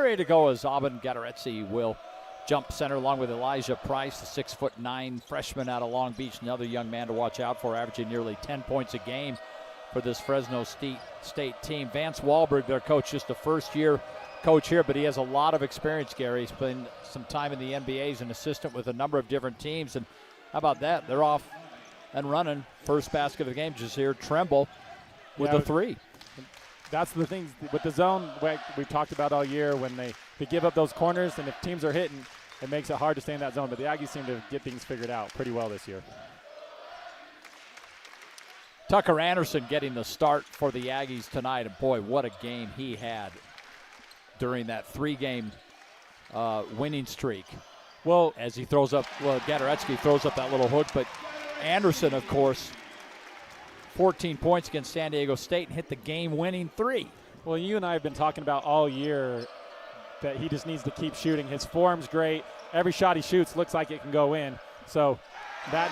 ready to go as Aubin Gadaretsi will jump center along with Elijah Price, the 6'9" freshman out of Long Beach, another young man to watch out for, averaging nearly 10 points a game for this Fresno State team. Vance Wahlberg, their coach, just a first-year coach here, but he has a lot of experience, Gary. He's been some time in the NBA as an assistant with a number of different teams, and how about that? They're off and running. First basket of the game, just here, Tremble with the three. That's the thing with the zone we've talked about all year. When they give up those corners, and if teams are hitting, it makes it hard to stay in that zone. But the Aggies seem to get things figured out pretty well this year. Tucker Anderson getting the start for the Aggies tonight. And, boy, what a game he had during that three-game winning streak. Well, as he throws up, Gadaretsky throws up that little hook. But Anderson, of course, 14 points against San Diego State and hit the game-winning three. Well, you and I have been talking about all year that he just needs to keep shooting. His form's great. Every shot he shoots looks like it can go in. So that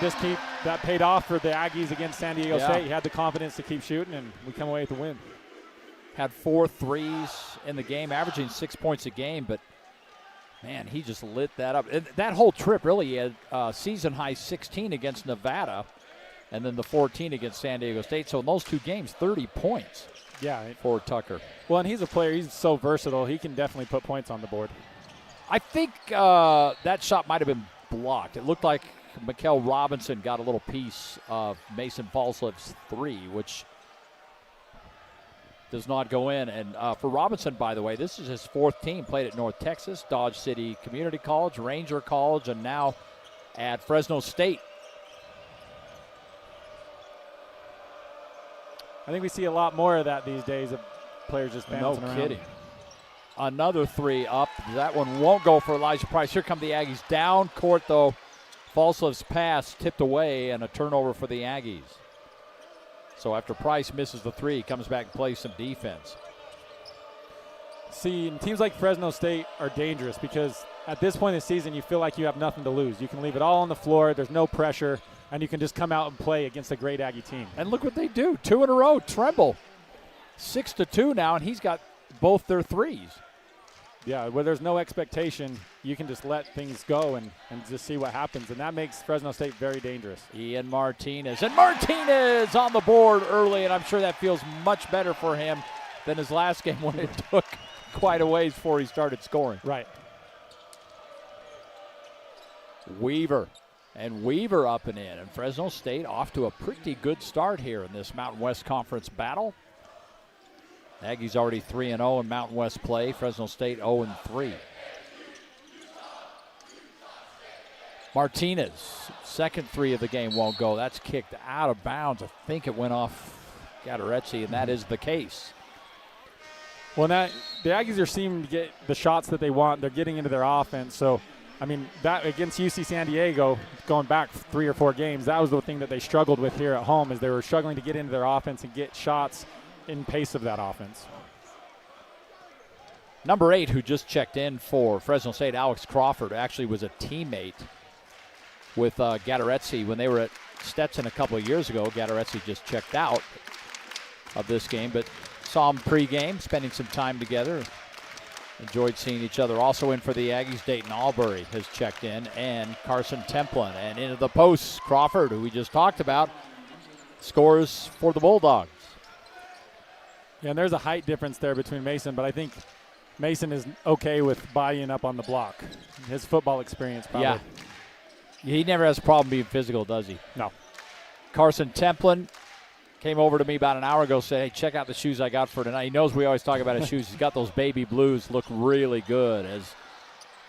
paid off for the Aggies against San Diego State. He had the confidence to keep shooting, and we come away with the win. Had 4 threes in the game, averaging 6 points a game, but, man, he just lit that up. And that whole trip, really, he had season-high 16 against Nevada and then the 14 against San Diego State. So in those two games, 30 points for Tucker. Well, and he's a player. He's so versatile. He can definitely put points on the board. I think that shot might have been blocked. It looked like Mikael Robinson got a little piece of Mason Falslev's three, which does not go in. And for Robinson, by the way, this is his fourth team. Played at North Texas, Dodge City Community College, Ranger College, and now at Fresno State. I think we see a lot more of that these days, of players just bouncing around. No kidding. Another three up. That one won't go for Elijah Price. Here come the Aggies. Down court, though. Falslev's pass tipped away and a turnover for the Aggies. So after Price misses the three, he comes back and plays some defense. See, teams like Fresno State are dangerous because at this point in the season, you feel like you have nothing to lose. You can leave it all on the floor. There's no pressure. And you can just come out and play against a great Aggie team. And look what they do. 2 in a row. Tremble 6-2 now, and he's got both their threes. Yeah, where there's no expectation, you can just let things go and just see what happens. And that makes Fresno State very dangerous. Ian Martinez. And Martinez on the board early, and I'm sure that feels much better for him than his last game when it took quite a ways before he started scoring. Right. Weaver. And Weaver up and in. And Fresno State off to a pretty good start here in this Mountain West Conference battle. Aggies already 3-0 in Mountain West play. Fresno State 0-3. Martinez, second three of the game won't go. That's kicked out of bounds. I think it went off Gadaretsi, and that is the case. Well, now the Aggies are seeming to get the shots that they want. They're getting into their offense. So, I mean, that against UC San Diego, going back 3 or 4 games, that was the thing that they struggled with here at home, is they were struggling to get into their offense and get shots in pace of that offense. Number 8, who just checked in for Fresno State, Alex Crawford, actually was a teammate with Gadaretsi when they were at Stetson a couple of years ago. Gadaretsi just checked out of this game, but saw him pregame, spending some time together. Enjoyed seeing each other. Also in for the Aggies, Dayton Albury has checked in, and Carson Templin. And into the post, Crawford, who we just talked about, scores for the Bulldogs. Yeah, and there's a height difference there between Mason, but I think Mason is okay with bodying up on the block. His football experience probably. Yeah. He never has a problem being physical, does he? No. Carson Templin came over to me about an hour ago, said, hey, check out the shoes I got for tonight. He knows we always talk about his shoes. He's got those baby blues, look really good, as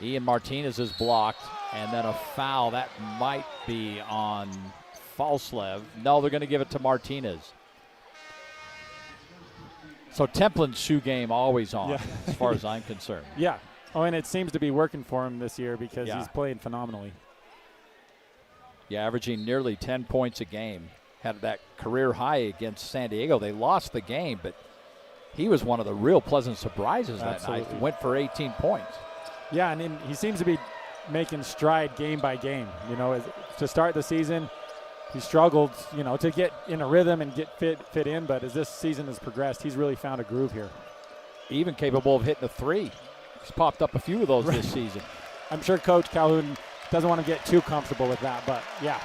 Ian Martinez is blocked. And then a foul. That might be on Falslev. No, they're going to give it to Martinez. So Templin's shoe game always on, as far as I'm concerned. Yeah. Oh, and it seems to be working for him this year because he's playing phenomenally. Yeah, averaging nearly 10 points a game. Had that career high against San Diego. They lost the game, but he was one of the real pleasant surprises that night. He went for 18 points. Yeah, and then he seems to be making stride game by game. You know, to start the season, he struggled, you know, to get in a rhythm and get fit in, but as this season has progressed, he's really found a groove here. Even capable of hitting a three. He's popped up a few of those this season. I'm sure Coach Calhoun doesn't want to get too comfortable with that, but yeah.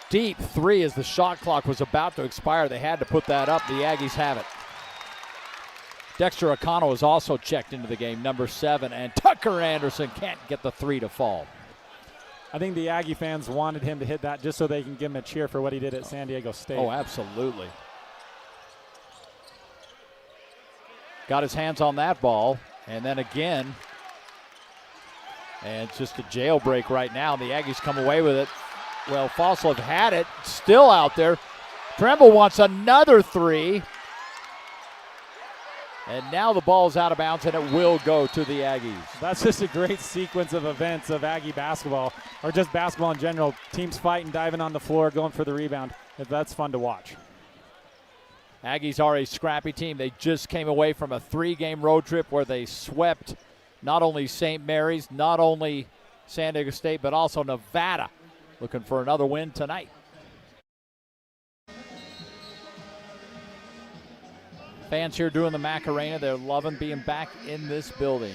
Deep three as the shot clock was about to expire. They had to put that up. The Aggies have it. Dexter O'Connell is also checked into the game, number 7, and Tucker Anderson can't get the three to fall. I think the Aggie fans wanted him to hit that just so they can give him a cheer for what he did at San Diego State. Oh, absolutely. Got his hands on that ball, and then again, and it's just a jailbreak right now. The Aggies come away with it. Well, Fossil had it, still out there. Tremble wants another three. And now the ball's out of bounds, and it will go to the Aggies. That's just a great sequence of events of Aggie basketball, or just basketball in general. Teams fighting, diving on the floor, going for the rebound. That's fun to watch. Aggies are a scrappy team. They just came away from a 3-game road trip where they swept not only St. Mary's, not only San Diego State, but also Nevada. Looking for another win tonight. Fans here doing the Macarena. They're loving being back in this building.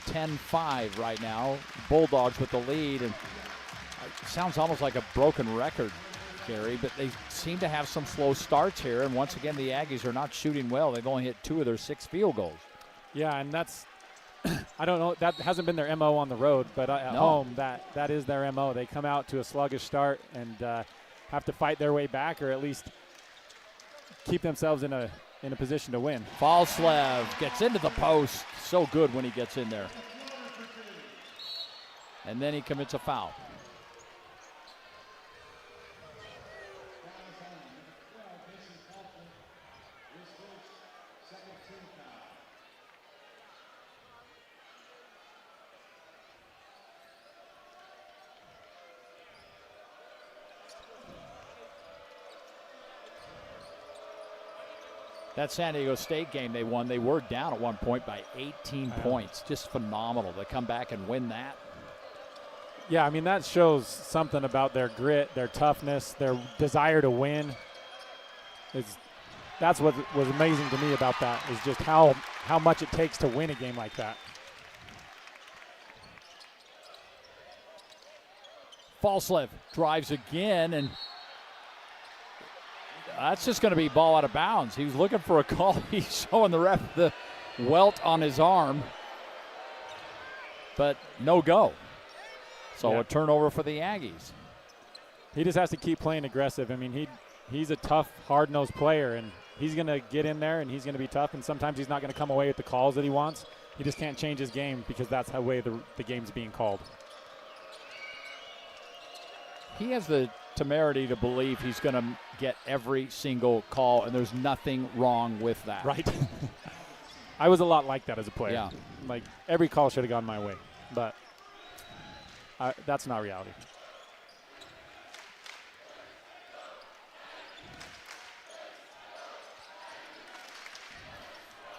10-5 right now. Bulldogs with the lead. And it sounds almost like a broken record, Gary, but they seem to have some slow starts here. And once again, the Aggies are not shooting well. They've only hit 2 of their 6 field goals. Yeah, and that's, I don't know, that hasn't been their MO on the road, but at home, that is their MO. They come out to a sluggish start and have to fight their way back, or at least keep themselves in a position to win. Falslev gets into the post. So good when he gets in there. And then he commits a foul. That San Diego State game they won, they were down at one point by 18 points. Just phenomenal to come back and win that. Yeah, I mean, that shows something about their grit, their toughness, their desire to win. That's what was amazing to me about that, is just how much it takes to win a game like that. Falslev drives again, and that's just going to be ball out of bounds. He was looking for a call. He's showing the ref the welt on his arm, but no go. So a turnover for the Aggies. He just has to keep playing aggressive. I mean, he's a tough, hard-nosed player, and he's going to get in there and he's going to be tough, and sometimes he's not going to come away with the calls that he wants. He just can't change his game because that's the way the game's being called. He has the temerity to believe he's going to get every single call, and there's nothing wrong with that. Right. I was a lot like that as a player. Yeah. Like, every call should have gone my way, but that's not reality.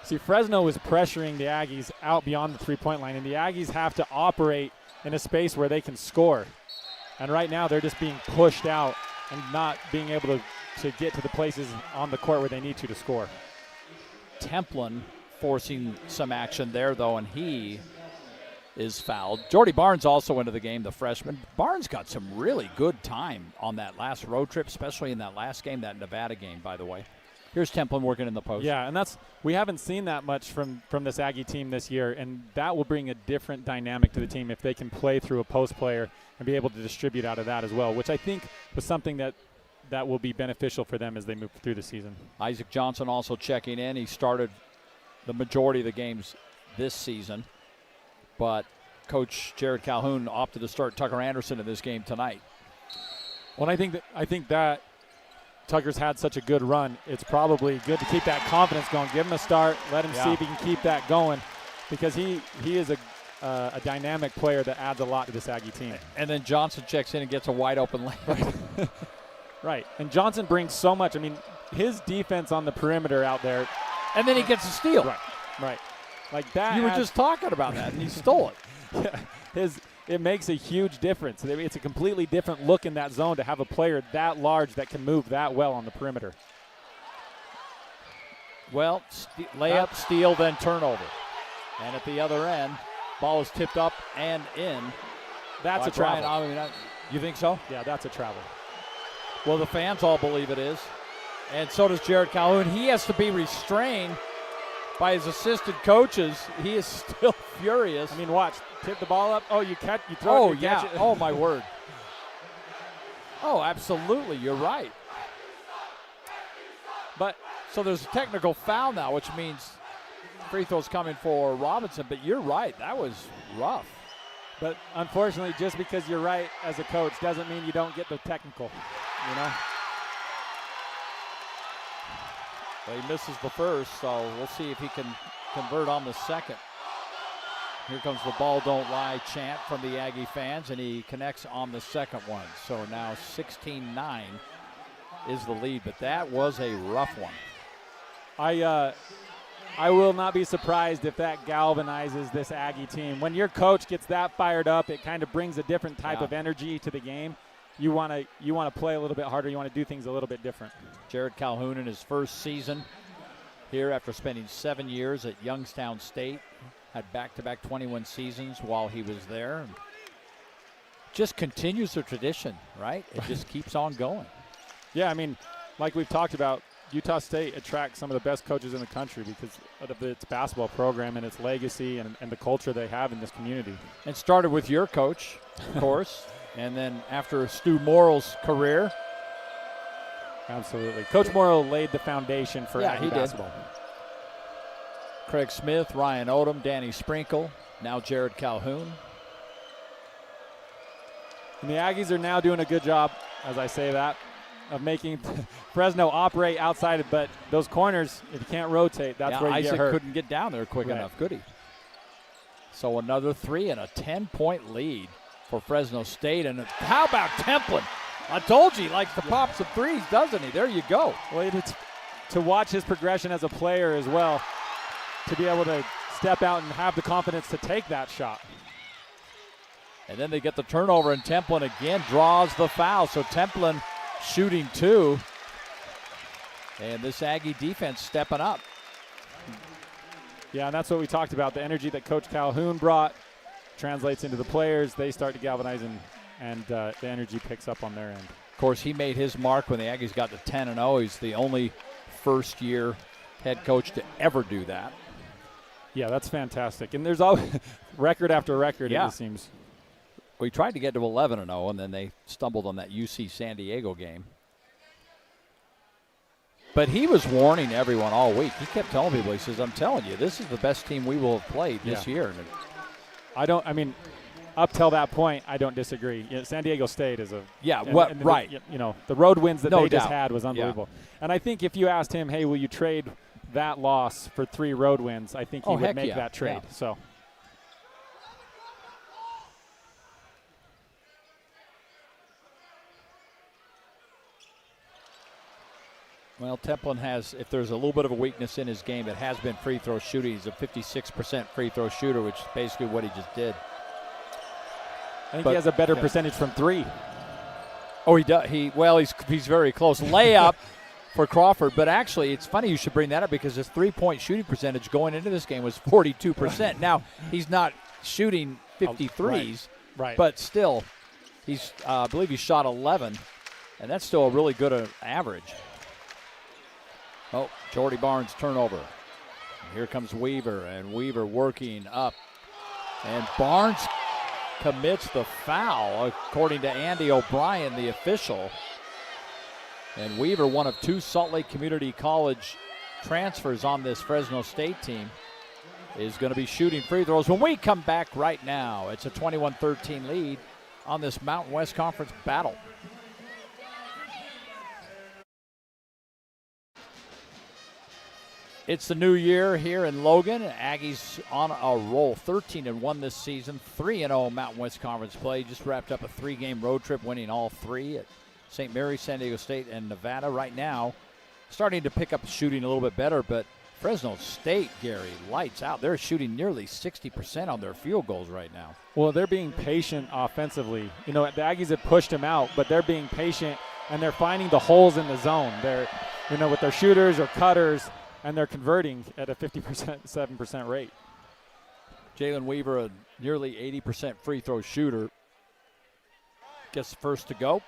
See, Fresno was pressuring the Aggies out beyond the three-point line, and the Aggies have to operate in a space where they can score. And right now they're just being pushed out and not being able to get to the places on the court where they need to score. Templin forcing some action there, though, and he is fouled. Jordy Barnes also into the game, the freshman. Barnes got some really good time on that last road trip, especially in that last game, that Nevada game, by the way. Here's Templin working in the post. Yeah, and we haven't seen that much from this Aggie team this year, and that will bring a different dynamic to the team if they can play through a post player and be able to distribute out of that as well, which I think was something that will be beneficial for them as they move through the season. Isaac Johnson also checking in. He started the majority of the games this season, but Coach Jared Calhoun opted to start Tucker Anderson in this game tonight. Well, I think that Tucker's had such a good run, it's probably good to keep that confidence going. Give him a start, let him see if he can keep that going, because he is a dynamic player that adds a lot to this Aggie team. And then Johnson checks in and gets a wide open layup. Right, and Johnson brings so much. I mean, his defense on the perimeter out there. And then he gets a steal. Right. Like that. You were just talking about that, and he stole it. Yeah, it makes a huge difference. It's a completely different look in that zone to have a player that large that can move that well on the perimeter. Well, layup, steal, then turnover. And at the other end, ball is tipped up and in. That's a travel. You think so? Yeah, that's a travel. Well, the fans all believe it is. And so does Jared Calhoun. He has to be restrained by his assistant coaches. He is still furious. I mean, watch. Tip the ball up. Oh, you throw it, you catch it. Oh, my word. Oh, absolutely. You're right. But so there's a technical foul now, which means free throws coming for Robinson. But you're right. That was rough. But unfortunately, just because you're right as a coach doesn't mean you don't get the technical, you know? Well, he misses the first, so we'll see if he can convert on the second. Here comes the ball don't lie chant from the Aggie fans, and he connects on the second one. So now 16-9 is the lead, but that was a rough one. I will not be surprised if that galvanizes this Aggie team. When your coach gets that fired up, it kind of brings a different type of energy to the game. You want to play a little bit harder. You want to do things a little bit different. Jared Calhoun in his first season here after spending 7 years at Youngstown State. Had back-to-back 21 seasons while he was there. Just continues the tradition, right? It just keeps on going. Yeah, I mean, like we've talked about, Utah State attracts some of the best coaches in the country because of its basketball program and its legacy and the culture they have in this community. And started with your coach, of course, and then after Stu Morrill's career. Absolutely. Coach Morrill laid the foundation for Aggie basketball. Craig Smith, Ryan Odom, Danny Sprinkle, now Jared Calhoun. And the Aggies are now doing a good job, as I say that, of making Fresno operate outside, but those corners, if you can't rotate, that's where you Isaac get hurt. Couldn't get down there quick enough, could he? So another three and a 10-point lead for Fresno State. And how about Templin? I told you he likes to pop some threes, doesn't he? There you go. Well, to watch his progression as a player as well, to be able to step out and have the confidence to take that shot. And then they get the turnover, and Templin again draws the foul. So Templin shooting two. And this Aggie defense stepping up. Yeah, and that's what we talked about. The energy that Coach Calhoun brought translates into the players. They start to galvanize, and the energy picks up on their end. Of course, he made his mark when the Aggies got to 10-0. He's the only first-year head coach to ever do that. Yeah, that's fantastic. And there's always record after record, it seems. We tried to get to 11-0, and then they stumbled on that UC San Diego game. But he was warning everyone all week. He kept telling people, he says, I'm telling you, this is the best team we will have played this year. Up till that point, I don't disagree. You know, San Diego State is right. The road wins that they doubt. just had was unbelievable. And I think if you asked him, hey, will you trade that loss for 3 road wins, I think he would make that trade. Yeah. So. Well, Templin has, if there's a little bit of a weakness in his game, it has been free throw shooting. He's a 56% free throw shooter, which is basically what he just did. I think he has a better percentage from 3. Oh, he does. He's very close. Layup for Crawford, but actually it's funny you should bring that up because his three-point shooting percentage going into this game was 42%. Now, he's not shooting 53s, right. But still, he's I believe he shot 11, and that's still a really good average. Oh, Jordy Barnes turnover. And here comes Weaver, and Weaver working up. And Barnes commits the foul, according to Andy O'Brien, the official. And Weaver, one of 2 Salt Lake Community College transfers on this Fresno State team, is going to be shooting free throws. When we come back right now, it's a 21-13 lead on this Mountain West Conference battle. It's the new year here in Logan. Aggies on a roll, 13-1 this season, 3-0 Mountain West Conference play. Just wrapped up a 3-game road trip, winning all 3 at St. Mary's, San Diego State, and Nevada. Right now, starting to pick up the shooting a little bit better, but Fresno State, Gary, lights out. They're shooting nearly 60% on their field goals right now. Well, they're being patient offensively. You know, the Aggies have pushed them out, but they're being patient, and they're finding the holes in the zone. They're, with their shooters or cutters, and they're converting at a 57% rate. Jalen Weaver, a nearly 80% free throw shooter, gets the first to go.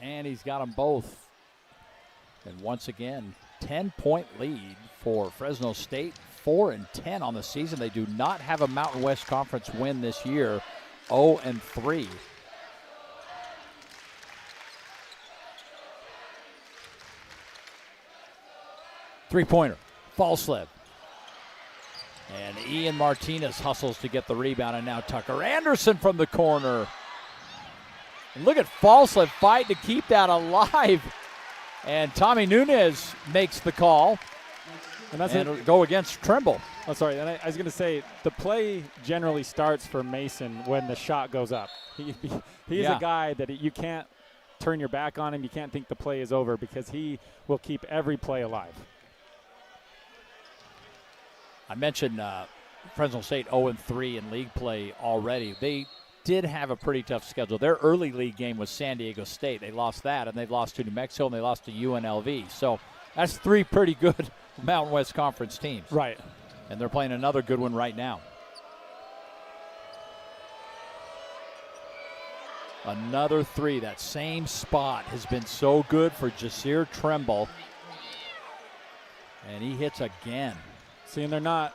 And he's got them both. And once again, 10-point lead for Fresno State, 4-10 on the season. They do not have a Mountain West Conference win this year, 0-3. Three-pointer, Falsleb. And Ian Martinez hustles to get the rebound, and now Tucker Anderson from the corner. And look at Falsleb fight to keep that alive. And Tommy Nunez makes the call. And that's it'll go against Trimble. Oh, sorry. And I was going to say, the play generally starts for Mason when the shot goes up. He's a guy that you can't turn your back on him. You can't think the play is over because he will keep every play alive. I mentioned Fresno State 0-3 in league play already. They did have a pretty tough schedule. Their early league game was San Diego State. They lost that, and they've lost to New Mexico, and they lost to UNLV. So that's three pretty good Mountain West Conference teams. Right. And they're playing another good one right now. Another three. That same spot has been so good for Jasir Trimble. And he hits again. See, and they're not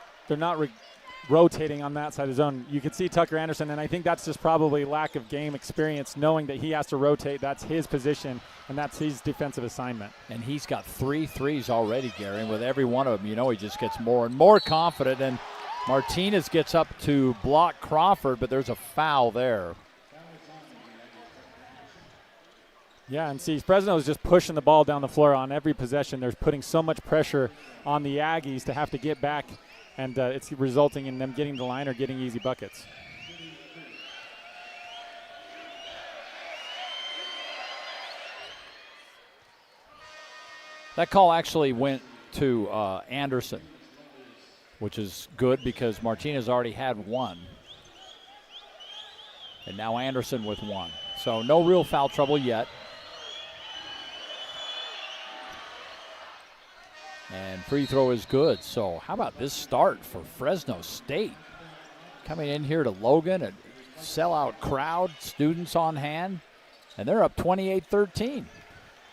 rotating on that side of the zone. You can see Tucker Anderson, and I think that's just probably lack of game experience, knowing that he has to rotate. That's his position, and that's his defensive assignment. And he's got 3 threes already, Gary, and with every one of them, you know, he just gets more and more confident. And Martinez gets up to block Crawford, but there's a foul there. Yeah, and see, Fresno is just pushing the ball down the floor on every possession. They're putting so much pressure on the Aggies to have to get back, and it's resulting in them getting the line or getting easy buckets. That call actually went to Anderson, which is good because Martinez already had one. And now Anderson with one. So no real foul trouble yet. And free throw is good. So how about this start for Fresno State? Coming in here to Logan, a sellout crowd, students on hand, and they're up 28-13.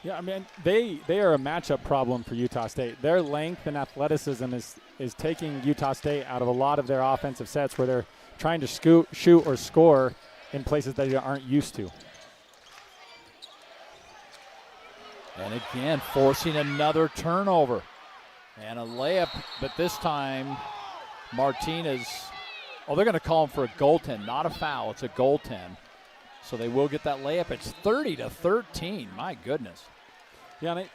Yeah, I mean, they are a matchup problem for Utah State. Their length and athleticism is taking Utah State out of a lot of their offensive sets where they're trying to shoot or score in places that they aren't used to. And again, forcing another turnover. And a layup, but this time Martinez, they're going to call him for a goaltend, not a foul. It's a goaltend. So they will get that layup. It's 30-13. My goodness. Yeah, and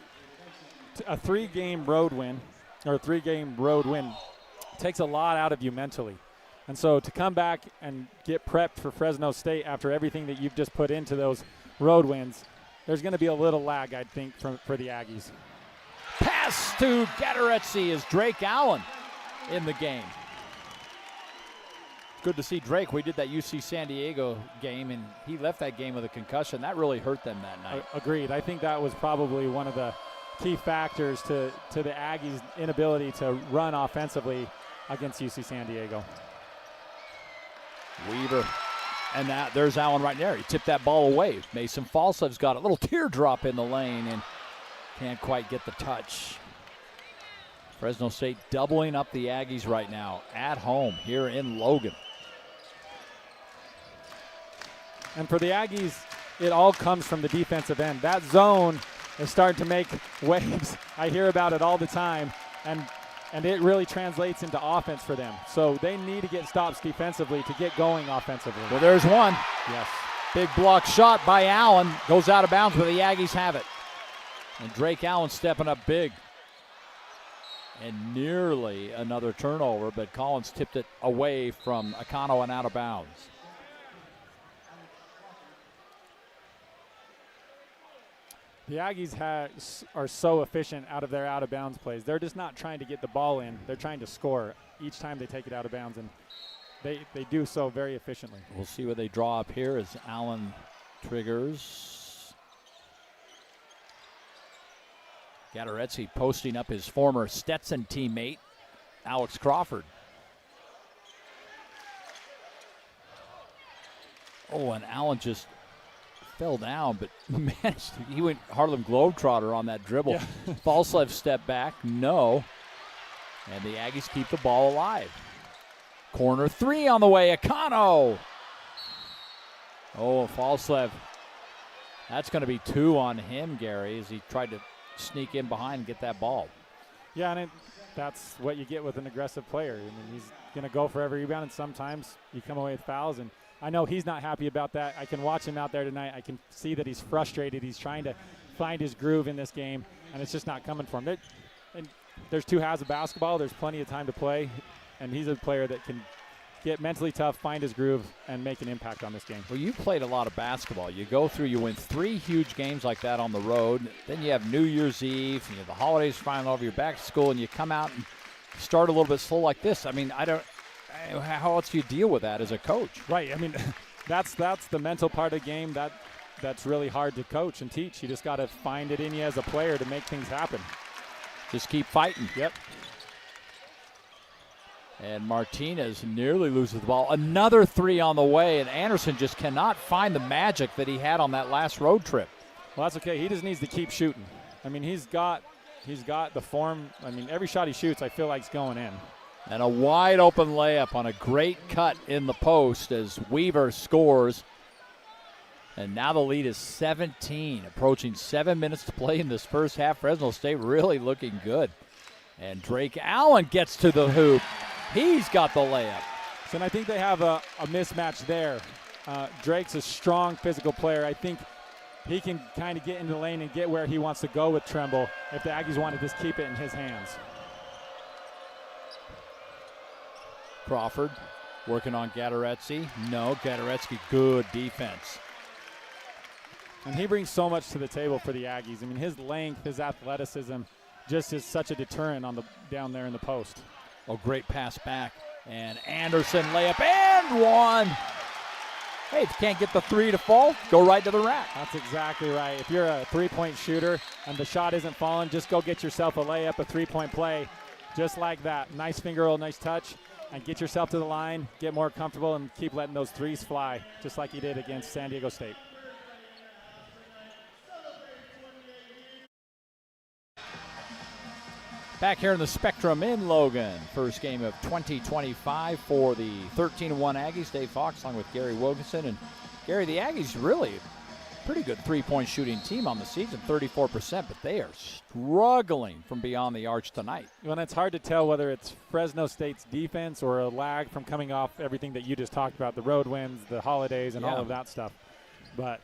a three-game road win takes a lot out of you mentally. And so to come back and get prepped for Fresno State after everything that you've just put into those road wins, there's going to be a little lag, I think, for the Aggies. Pass to Gatoretzy is Drake Allen in the game. Good to see Drake. We did that UC San Diego game, and he left that game with a concussion. That really hurt them that night. Agreed. I think that was probably one of the key factors to the Aggies' inability to run offensively against UC San Diego. Weaver. And there's Allen right there. He tipped that ball away. Mason Falsleb's got a little teardrop in the lane and can't quite get the touch. Fresno State doubling up the Aggies right now at home here in Logan. And for the Aggies, it all comes from the defensive end. That zone is starting to make waves. I hear about it all the time, and it really translates into offense for them. So they need to get stops defensively to get going offensively. Well, there's one. Yes. Big block shot by Allen. Goes out of bounds, but the Aggies have it. And Drake Allen stepping up big. And nearly another turnover, but Collins tipped it away from Akano and out of bounds. The Aggies are so efficient out of their out-of-bounds plays. They're just not trying to get the ball in. They're trying to score each time they take it out of bounds, and they do so very efficiently. We'll see what they draw up here as Allen triggers. Gatoretsky posting up his former Stetson teammate, Alex Crawford. Oh, and Allen just fell down, but managed to, he went Harlem Globetrotter on that dribble. Yeah. Falslev step back, no. And the Aggies keep the ball alive. Corner three on the way, Akano. Oh, Falslev. That's going to be 2 on him, Gary, as he tried to sneak in behind and get that ball. Yeah, and that's what you get with an aggressive player. I mean, he's going to go for every rebound, and sometimes you come away with fouls. And I know he's not happy about that. I can watch him out there tonight. I can see that he's frustrated. He's trying to find his groove in this game, and it's just not coming for him. And there's 2 halves of basketball. There's plenty of time to play, and he's a player that can get mentally tough, find his groove, and make an impact on this game. Well, you played a lot of basketball. You go through, you win 3 huge games like that on the road. Then you have New Year's Eve, you have the holidays finally over, you're back to school, and you come out and start a little bit slow like this. I mean, how else do you deal with that as a coach? Right. I mean, that's the mental part of the game. That's really hard to coach and teach. You just got to find it in you as a player to make things happen. Just keep fighting. Yep. And Martinez nearly loses the ball. Another 3 on the way, and Anderson just cannot find the magic that he had on that last road trip. Well, that's okay. He just needs to keep shooting. I mean, he's got the form. I mean, every shot he shoots, I feel like it's going in. And a wide open layup on a great cut in the post as Weaver scores. And now the lead is 17, approaching 7 minutes to play in this first half. Fresno State really looking good. And Drake Allen gets to the hoop. He's got the layup. So, and I think they have a mismatch there. Drake's a strong physical player. I think he can kind of get into the lane and get where he wants to go with Tremble if the Aggies want to just keep it in his hands. Crawford working on Gatoretsky. No, Gatoretsky, good defense. And he brings so much to the table for the Aggies. I mean, his length, his athleticism just is such a deterrent down there in the post. Oh, great pass back. And Anderson layup and 1. Hey, if you can't get the 3 to fall, go right to the rack. That's exactly right. If you're a three-point shooter and the shot isn't falling, just go get yourself a layup, a three-point play, just like that. Nice finger roll, nice touch, and get yourself to the line, get more comfortable, and keep letting those threes fly, just like he did against San Diego State. Back here in the Spectrum in Logan. First game of 2025 for the 13-1 Aggies. Dave Fox along with Gary Wilkinson. And Gary, the Aggies really a pretty good three-point shooting team on the season, 34%, but they are struggling from beyond the arch tonight. Well, it's hard to tell whether it's Fresno State's defense or a lag from coming off everything that you just talked about, the road wins, the holidays, and all of that stuff. But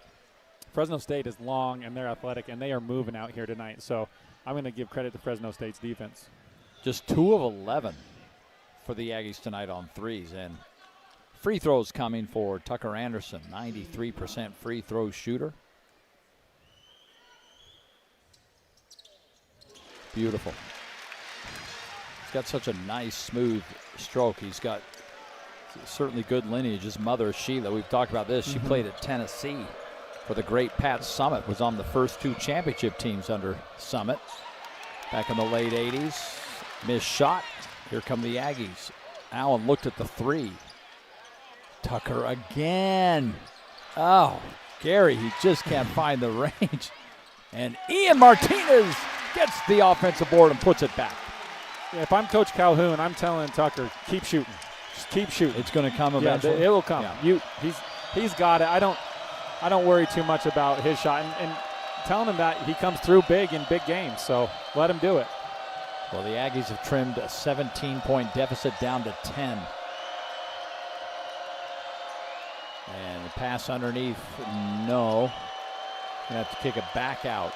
Fresno State is long, and they're athletic, and they are moving out here tonight. So I'm going to give credit to Fresno State's defense. Just 2 of 11 for the Aggies tonight on threes. And free throws coming for Tucker Anderson, 93% free throw shooter. Beautiful. He's got such a nice, smooth stroke. He's got certainly good lineage. His mother, Sheila, we've talked about this. She played at Tennessee for the great Pat Summitt, was on the first 2 championship teams under Summitt back in the late 80s. Missed shot. Here come the Aggies. Allen looked at the 3. Tucker again. Oh, Gary, he just can't find the range. And Ian Martinez gets the offensive board and puts it back. Yeah, if I'm Coach Calhoun, I'm telling Tucker, keep shooting. Just keep shooting. It's going to come Yeah, eventually. it will come. Yeah. He's got it. I don't worry too much about his shot, and telling him that he comes through big in big games, so let him do it. Well, the Aggies have trimmed a 17-point deficit down to 10. And the pass underneath, no. Gonna have to kick it back out.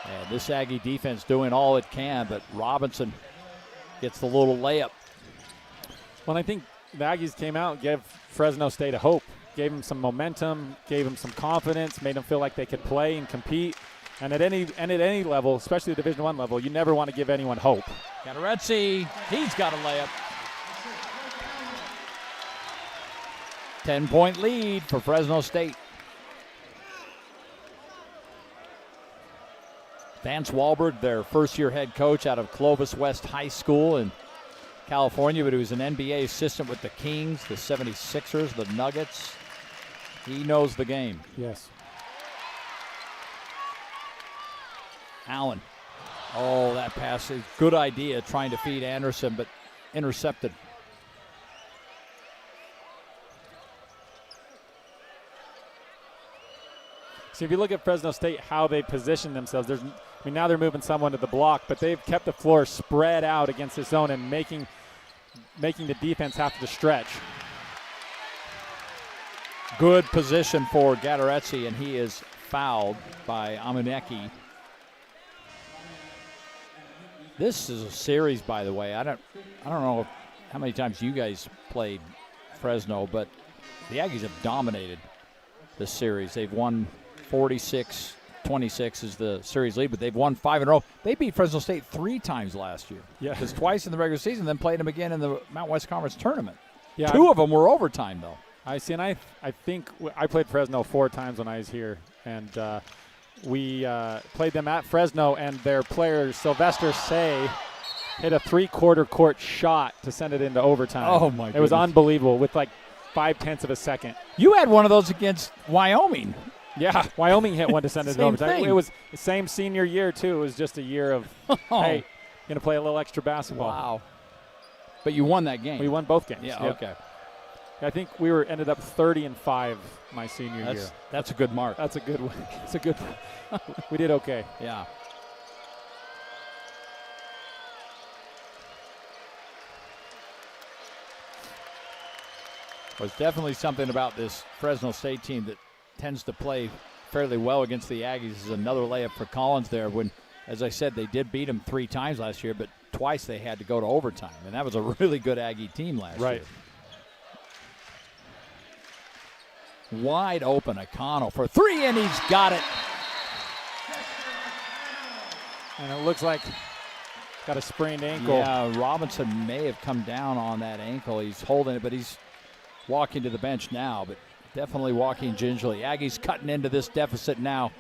And this Aggie defense doing all it can, but Robinson gets the little layup. Well, I think the Aggies came out and gave Fresno State a hope. Gave them some momentum, gave them some confidence, made them feel like they could play and compete. And at any level, especially the Division I level, you never want to give anyone hope. Gatoretsky, he's got a layup. 10-point lead for Fresno State. Vance Wahlberg, their first-year head coach out of Clovis West High School in California, but he was an NBA assistant with the Kings, the 76ers, the Nuggets. He knows the game. Yes. Allen. Oh, that pass is good idea, trying to feed Anderson, but intercepted. So if you look at Fresno State, how they position themselves, now they're moving someone to the block, but they've kept the floor spread out against the zone and making the defense have to stretch. Good position for Gattaretsi, and he is fouled by Amuneki. This is a series, by the way. I don't know how many times you guys played Fresno, but the Aggies have dominated this series. They've won 46-26 is the series lead, but they've won 5 in a row. They beat Fresno State 3 times last year. Yeah. Because twice in the regular season, then played them again in the Mountain West Conference tournament. Yeah. 2 of them were overtime, though. I see, and I think I played Fresno 4 times when I was here, and we played them at Fresno, and their player, Sylvester Say, hit a 3/4 court shot to send it into overtime. Oh, my goodness. It was unbelievable with like 0.5 of a second. You had one of those against Wyoming. Yeah, Wyoming hit one to send it into overtime. Thing. It was the same senior year, too. It was just a year of, hey, going to play a little extra basketball. Wow. But you won that game. We won both games. Yeah, yep. okay. I think we ended up 30-5 my senior year. That's a good mark. That's a good one. It's a good one. We did okay. Yeah. There's definitely something about this Fresno State team that tends to play fairly well against the Aggies. This is another layup for Collins there when, as I said, they did beat them 3 times last year, but twice they had to go to overtime, and that was a really good Aggie team last year. Wide open, O'Connell for 3, and he's got it. And it looks like got a sprained ankle. Yeah, Robinson may have come down on that ankle. He's holding it, but he's walking to the bench now, but definitely walking gingerly. Aggies cutting into this deficit now,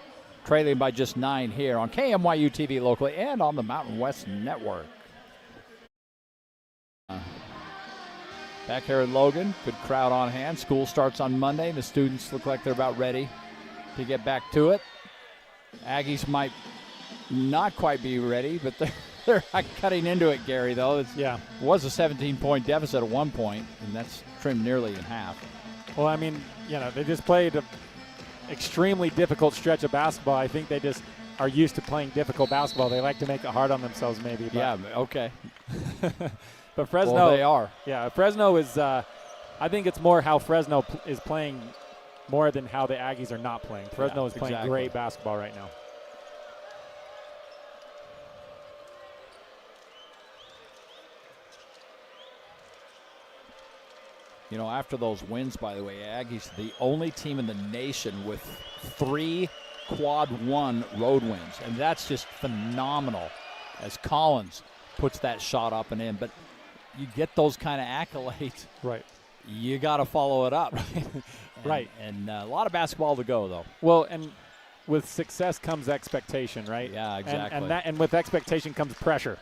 trailing by just 9 here on KMYU TV locally and on the Mountain West Network. Back here in Logan, good crowd on hand. School starts on Monday. The students look like they're about ready to get back to it. Aggies might not quite be ready, but they're cutting into it, Gary, though. It was a 17-point deficit at one point, and that's trimmed nearly in half. Well, I mean, they just played an extremely difficult stretch of basketball. I think they just are used to playing difficult basketball. They like to make it hard on themselves, maybe. But. Yeah, okay. But Fresno, well, they are. Yeah, Fresno is. I think it's more how Fresno is playing more than how the Aggies are not playing. Fresno is playing great basketball right now. After those wins, by the way, Aggies the only team in the nation with 3 quad 1 road wins, and that's just phenomenal. As Collins puts that shot up and in, but you get those kind of accolades, right? You got to follow it up, right? And a lot of basketball to go, though. Well, and with success comes expectation, right? Yeah, exactly. And with expectation comes pressure,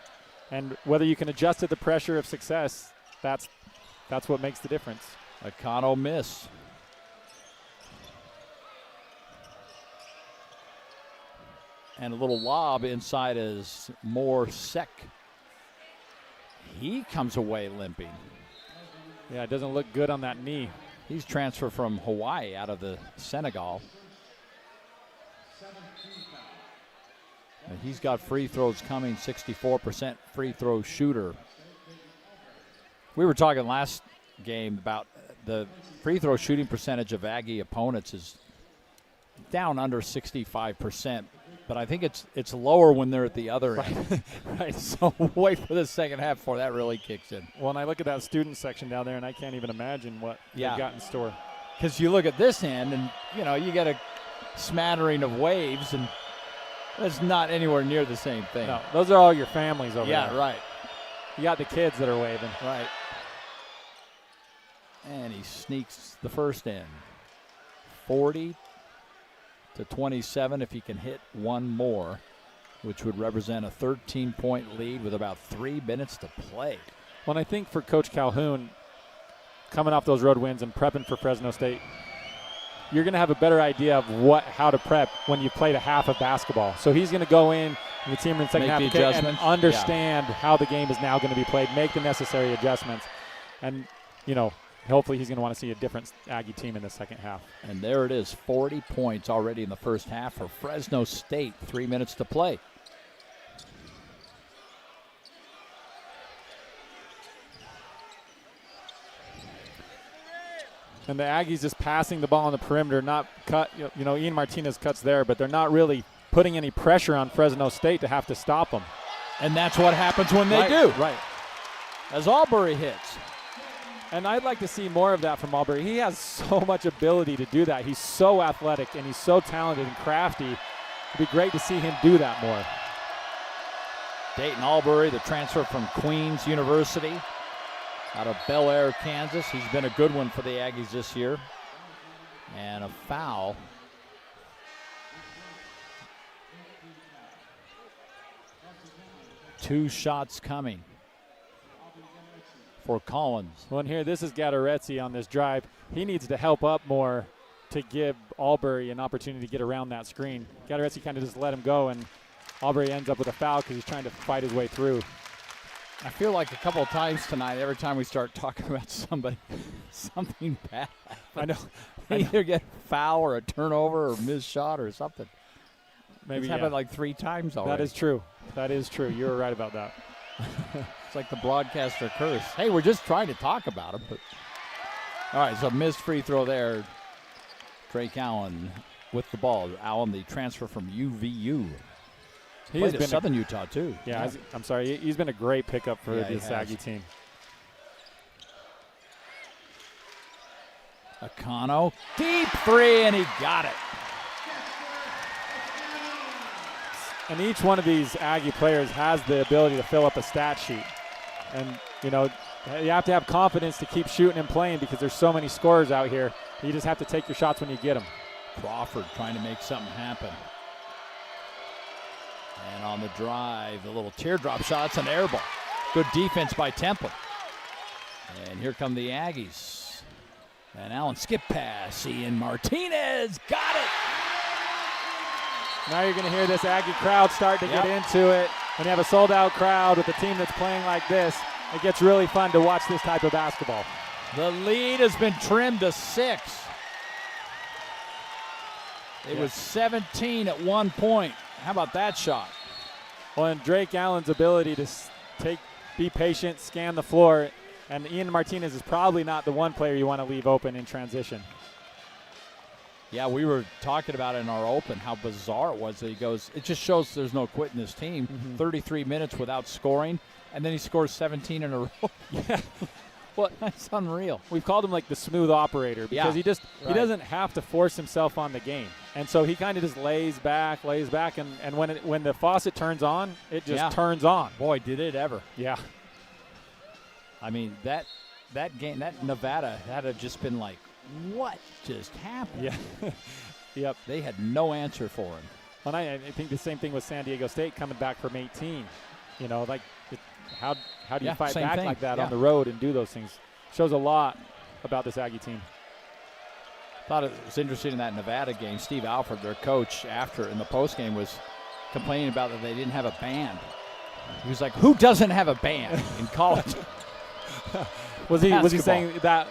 and whether you can adjust to the pressure of success, that's what makes the difference. A Kano miss. And a little lob inside is more Sek. He comes away limping. Yeah, it doesn't look good on that knee. He's transferred from Hawaii out of the Senegal. And he's got free throws coming, 64% free throw shooter. We were talking last game about the free throw shooting percentage of Aggie opponents is down under 65%. But I think it's lower when they're at the other end. Right. So wait for the second half before that really kicks in. Well, and I look at that student section down there, and I can't even imagine what they've got in store. Because you look at this end, and, you get a smattering of waves, and it's not anywhere near the same thing. No, those are all your families over there. Yeah, right. You got the kids that are waving. Right. And he sneaks the first in. 40-27 if he can hit one more. which would represent a 13-point lead with about 3 minutes to play. Well, and I think for Coach Calhoun, coming off those road wins and prepping for Fresno State, you're going to have a better idea of how to prep when you played a half of basketball. So he's going to go in the team in the second half and understand how the game is now going to be played, make the necessary adjustments. And, hopefully he's going to want to see a different Aggie team in the second half. And there it is, 40 points already in the first half for Fresno State. 3 minutes to play. And the Aggies just passing the ball on the perimeter, not cut. Ian Martinez cuts there, but they're not really putting any pressure on Fresno State to have to stop them. And that's what happens when they do. Right. As Albury hits. And I'd like to see more of that from Albury. He has so much ability to do that. He's so athletic and he's so talented and crafty. It'd be great to see him do that more. Dayton Albury, the transfer from Queens University out of Bel Air, Kansas. He's been a good one for the Aggies this year. And a foul. Two shots coming for Collins. Well, and here, this is Gattaretzi on this drive. He needs to help up more to give Albury an opportunity to get around that screen. Gattaretzi kind of just let him go, and Albury ends up with a foul because he's trying to fight his way through. I feel like a couple of times tonight, every time we start talking about somebody, something bad happens. I know. They either get a foul or a turnover or missed shot or something. Maybe it's happened like 3 times already. That is true. That is true. You were right about that. It's like the broadcaster curse. Hey, we're just trying to talk about him. But all right, so missed free throw there. Drake Allen with the ball. Allen, the transfer from UVU. He has been Southern Utah, too. Yeah, I'm sorry. He's been a great pickup for this Aggie team. Akano, deep three, and he got it. And each one of these Aggie players has the ability to fill up a stat sheet. And, you have to have confidence to keep shooting and playing because there's so many scorers out here. You just have to take your shots when you get them. Crawford trying to make something happen. And on the drive, the little teardrop shot's an air ball. Good defense by Temple. And here come the Aggies. And Allen skip pass. Ian Martinez got it. Now you're going to hear this Aggie crowd start to get into it. When you have a sold-out crowd with a team that's playing like this, it gets really fun to watch this type of basketball. The lead has been trimmed to 6. It was 17 at one point. How about that shot? Well, and Drake Allen's ability to be patient, scan the floor, and Ian Martinez is probably not the one player you want to leave open in transition. Yeah, we were talking about it in our open, how bizarre it was that he goes, it just shows there's no quit in this team. 33 minutes without scoring, and then he scores 17 in a row. Yeah. Well, that's unreal. We've called him like the smooth operator because he doesn't have to force himself on the game. And so he kind of just lays back, and when the faucet turns on, it just turns on. Boy, did it ever. Yeah. I mean, that game, that Nevada had to just been like, what just happened? Yeah. Yep. They had no answer for him. And I think the same thing with San Diego State coming back from 18. How do you fight back like that on the road and do those things? Shows a lot about this Aggie team. Thought it was interesting in that Nevada game. Steve Alford, their coach, in the postgame was complaining about that they didn't have a band. He was like, "Who doesn't have a band in college?" Was he saying that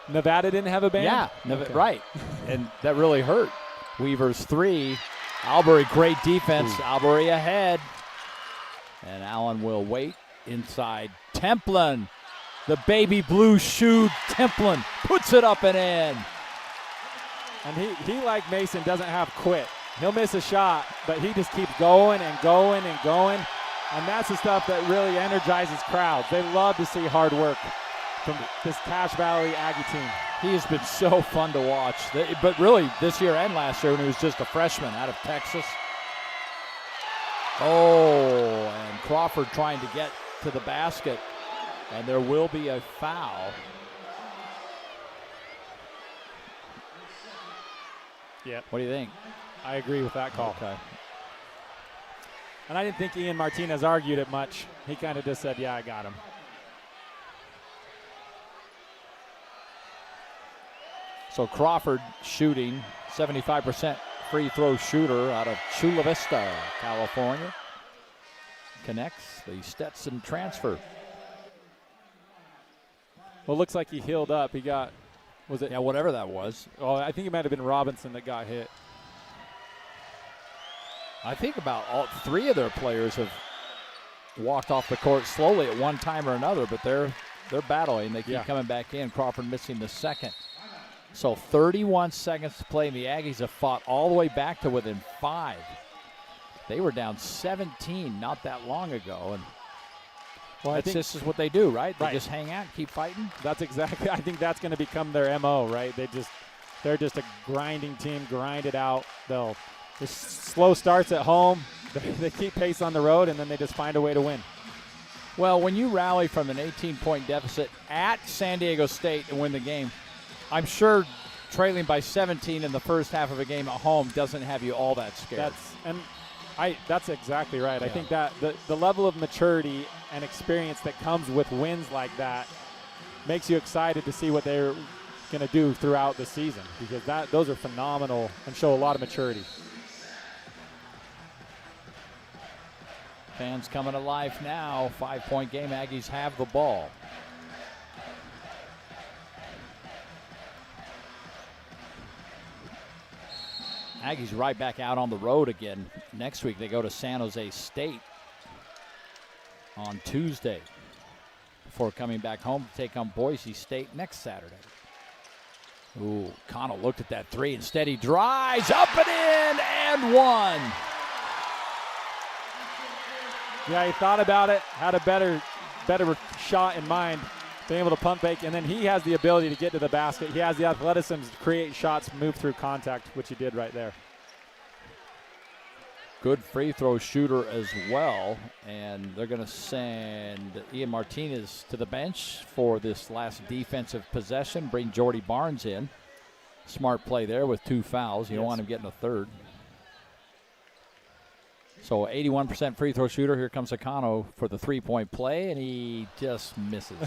Nevada didn't have a band? Yeah, okay. Right, and that really hurt. Weaver's 3. Albury, great defense. Ooh. Albury ahead. And Allen will wait inside. Templin, the baby blue shoe Templin, puts it up and in. And he like Mason, doesn't have quit. He'll miss a shot, but he just keeps going and going and going. And that's the stuff that really energizes crowds. They love to see hard work from this Cache Valley Aggie team. He has been so fun to watch. But really, this year and last year when he was just a freshman out of Texas. Oh, and Crawford trying to get to the basket. And there will be a foul. Yeah. What do you think? I agree with that call. Okay. And I didn't think Ian Martinez argued it much. He kind of just said, yeah, I got him. So Crawford shooting, 75% free throw shooter out of Chula Vista, California. Connects the Stetson transfer. Well, it looks like he healed up. He got, was it? Yeah, whatever that was. Oh, I think it might have been Robinson that got hit. I think about all three of their players have walked off the court slowly at one time or another, but they're battling. They keep coming back in. Crawford missing the second. So 31 seconds to play, and the Aggies have fought all the way back to within 5. They were down 17 not that long ago, and well, this is what they do, right? They just hang out, keep fighting. That's exactly. I think that's going to become their MO, right? They're just a grinding team, grind it out. They'll just slow starts at home. They keep pace on the road, and then they just find a way to win. Well, when you rally from an 18-point deficit at San Diego State and win the game, I'm sure trailing by 17 in the first half of a game at home doesn't have you all that scared. That's exactly right. Yeah. I think that the level of maturity and experience that comes with wins like that makes you excited to see what they're going to do throughout the season, because those are phenomenal and show a lot of maturity. Fans coming to life now. 5-point game. Aggies have the ball. Aggies right back out on the road again. Next week they go to San Jose State on Tuesday before coming back home to take on Boise State next Saturday. Ooh, Connell looked at that three. Instead he drives up and in and one. Yeah, he thought about it, had a better shot in mind, being able to pump fake, and then he has the ability to get to the basket. He has the athleticism to create shots, move through contact, which he did right there. Good free throw shooter as well, and they're going to send Ian Martinez to the bench for this last defensive possession, bring Jordy Barnes in. Smart play there with 2 fouls. You don't want him getting a third. So 81% free throw shooter. Here comes Akano for the 3-point play, and he just misses.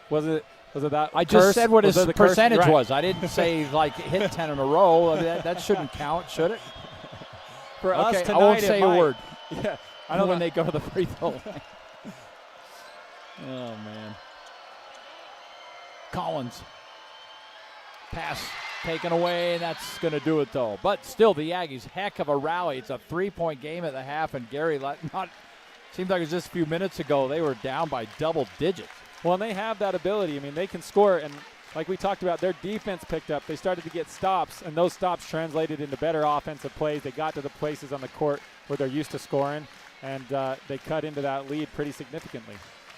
Was it that? I just said what his percentage right. was. I didn't say like hit 10 in a row. I mean, that shouldn't count, should it? For us tonight, I won't say a word. Yeah, I don't know when they go to the free throw line. Oh man. Collins. Pass taken away, and that's going to do it, though. But still, the Aggies, heck of a rally. It's a 3-point game at the half, and Gary, seemed like it was just a few minutes ago, they were down by double digits. Well, and they have that ability. I mean, they can score, and like we talked about, their defense picked up. They started to get stops, and those stops translated into better offensive plays. They got to the places on the court where they're used to scoring, and they cut into that lead pretty significantly.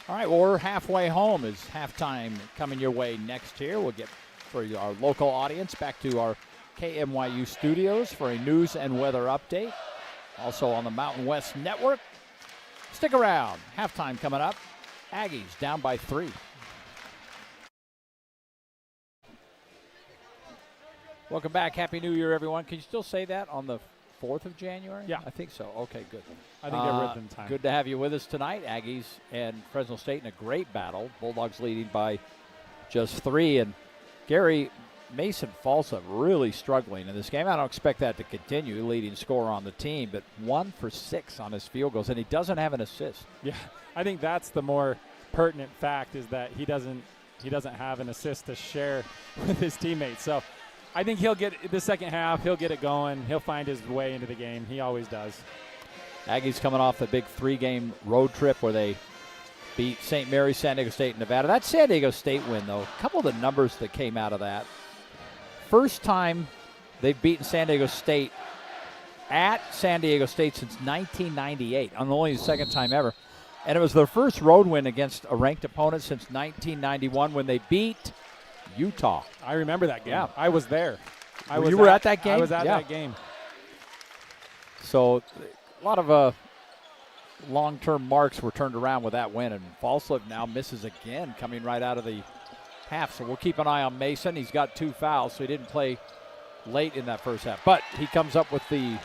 All right, well, we're halfway home. Is halftime coming your way next year. We'll get for our local audience back to our KMYU studios for a news and weather update. Also on the Mountain West Network. Stick around. Halftime coming up. Aggies down by 3. Welcome back. Happy New Year, everyone. Can you still say that on the 4th of January? Yeah. I think so. Okay, good. I think they're within time. Good to have you with us tonight. Aggies and Fresno State in a great battle. Bulldogs leading by just 3. And Gary, Mason Falsa really struggling in this game. I don't expect that to continue, leading scorer on the team, but 1 for 6 on his field goals, and he doesn't have an assist. Yeah, I think that's the more pertinent fact, is that he doesn't have an assist to share with his teammates. So I think he'll get the second half. He'll get it going. He'll find his way into the game. He always does. Aggies coming off the big 3-game road trip where they beat St. Mary's, San Diego State, and Nevada. That San Diego State win, though, a couple of the numbers that came out of that. First time they've beaten San Diego State at San Diego State since 1998, and only the second time ever. And it was their first road win against a ranked opponent since 1991 when they beat Utah. I remember that game. Yeah. I was there. You were at that game? I was at that game. So a lot of long-term marks were turned around with that win, and Falsliv now misses again coming right out of the half. So we'll keep an eye on Mason. He's got 2 fouls, so he didn't play late in that first half. But he comes up with the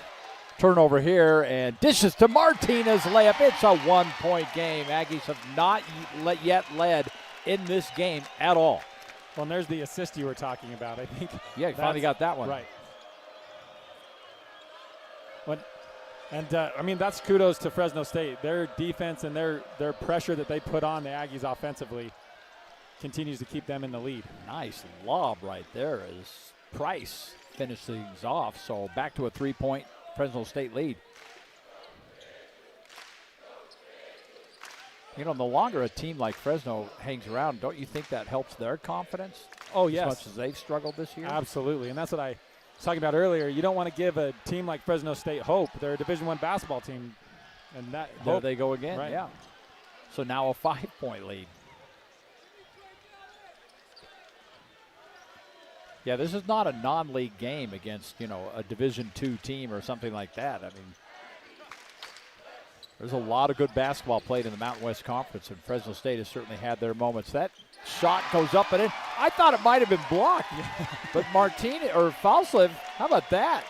Turnover here, and dishes to Martinez. Layup. It's a 1-point game. Aggies have not yet led in this game at all. Well, and there's the assist you were talking about, I think. Yeah, you finally got that one. Right. That's kudos to Fresno State. Their defense and their pressure that they put on the Aggies offensively continues to keep them in the lead. Nice lob right there as Price finished things off. So back to a 3-point Fresno State lead. You know, the longer a team like Fresno hangs around, don't you think that helps their confidence? Oh, yes. As much as they've struggled this year? Absolutely, and that's what I was talking about earlier. You don't want to give a team like Fresno State hope. They're a Division I basketball team, and that there hope, they go again, right. Yeah. So now a 5-point lead. Yeah, this is not a non-league game against, a Division II team or something like that. I mean, there's a lot of good basketball played in the Mountain West Conference, and Fresno State has certainly had their moments. That shot goes up and in. I thought it might have been blocked, but Falslev, how about that?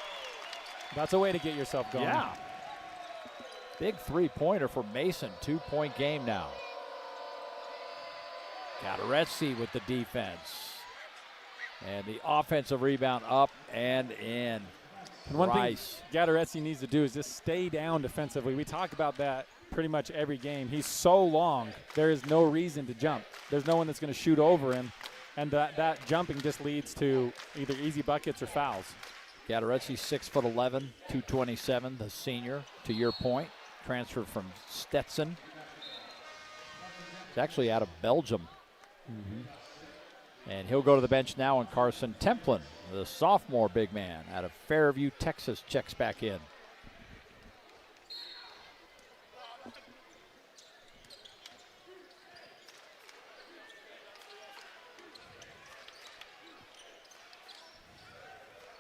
That's a way to get yourself going. Yeah. Big 3-pointer for Mason. 2-point game now. Gatoretsy with the defense. And the offensive rebound up and in. And one thing Gatoretsy needs to do is just stay down defensively. We talk about that pretty much every game. He's so long, there is no reason to jump. There's no one that's going to shoot over him, and that jumping just leads to either easy buckets or fouls. Gatoretsy, 6'11", 227, the senior, to your point. Transferred from Stetson. He's actually out of Belgium. Mm-hmm. And he'll go to the bench now, and Carson Templin, the sophomore big man out of Fairview, Texas, checks back in.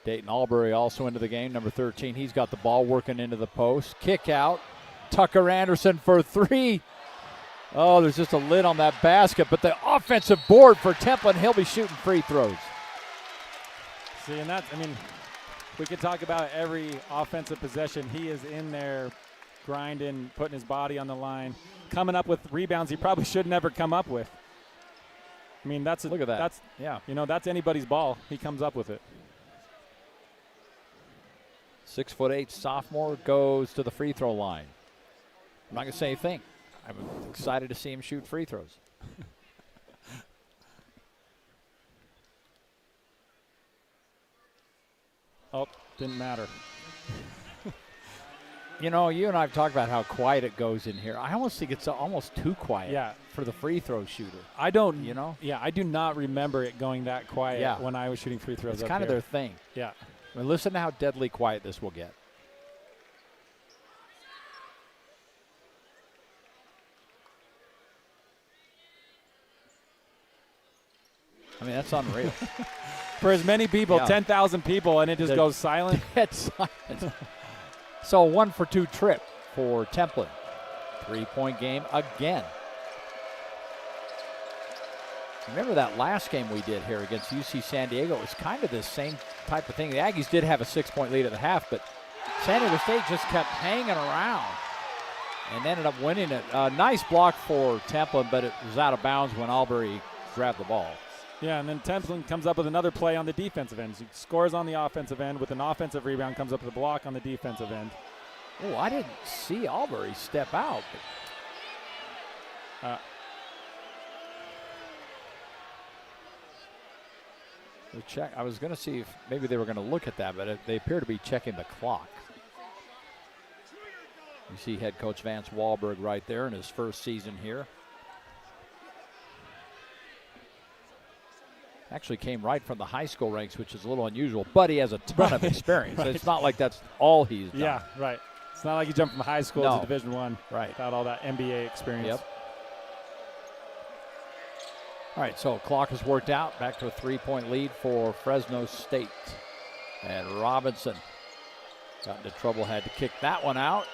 Dayton Albury also into the game, number 13. He's got the ball working into the post. Kick out. Tucker Anderson for 3. Oh, there's just a lid on that basket, but the offensive board for Templin, he'll be shooting free throws. See, and we could talk about every offensive possession. He is in there grinding, putting his body on the line, coming up with rebounds he probably should never come up with. I mean, look at that. That's anybody's ball. He comes up with it. 6'8" sophomore goes to the free throw line. I'm not going to say anything. I'm excited to see him shoot free throws. Oh, didn't matter. You and I have talked about how quiet it goes in here. I almost think it's almost too quiet for the free throw shooter. I don't, Yeah, I do not remember it going that quiet when I was shooting free throws. It's kind of their thing. Yeah. I mean, listen to how deadly quiet this will get. I mean, that's unreal. For as many people, 10,000 people, and it just goes silent. It's silent. So 1 for 2 trip for Templin. 3-point game again. Remember that last game we did here against UC San Diego? It was kind of the same type of thing. The Aggies did have a 6-point lead at the half, but San Diego State just kept hanging around and ended up winning it. Nice block for Templin, but it was out of bounds when Albury grabbed the ball. Yeah, and then Templin comes up with another play on the defensive end. He scores on the offensive end with an offensive rebound, comes up with a block on the defensive end. Oh, I didn't see Albury step out. Check. I was going to see if maybe they were going to look at that, but they appear to be checking the clock. You see head coach Vance Wahlberg right there in his first season here. Actually came right from the high school ranks, which is a little unusual, but he has a ton of experience. Right. It's not like that's all he's done. Yeah, right. It's not like he jumped from high school to Division I. Right. Without all that NBA experience. Yep. All right, so clock has worked out. Back to a 3-point lead for Fresno State. And Robinson got into trouble, had to kick that one out.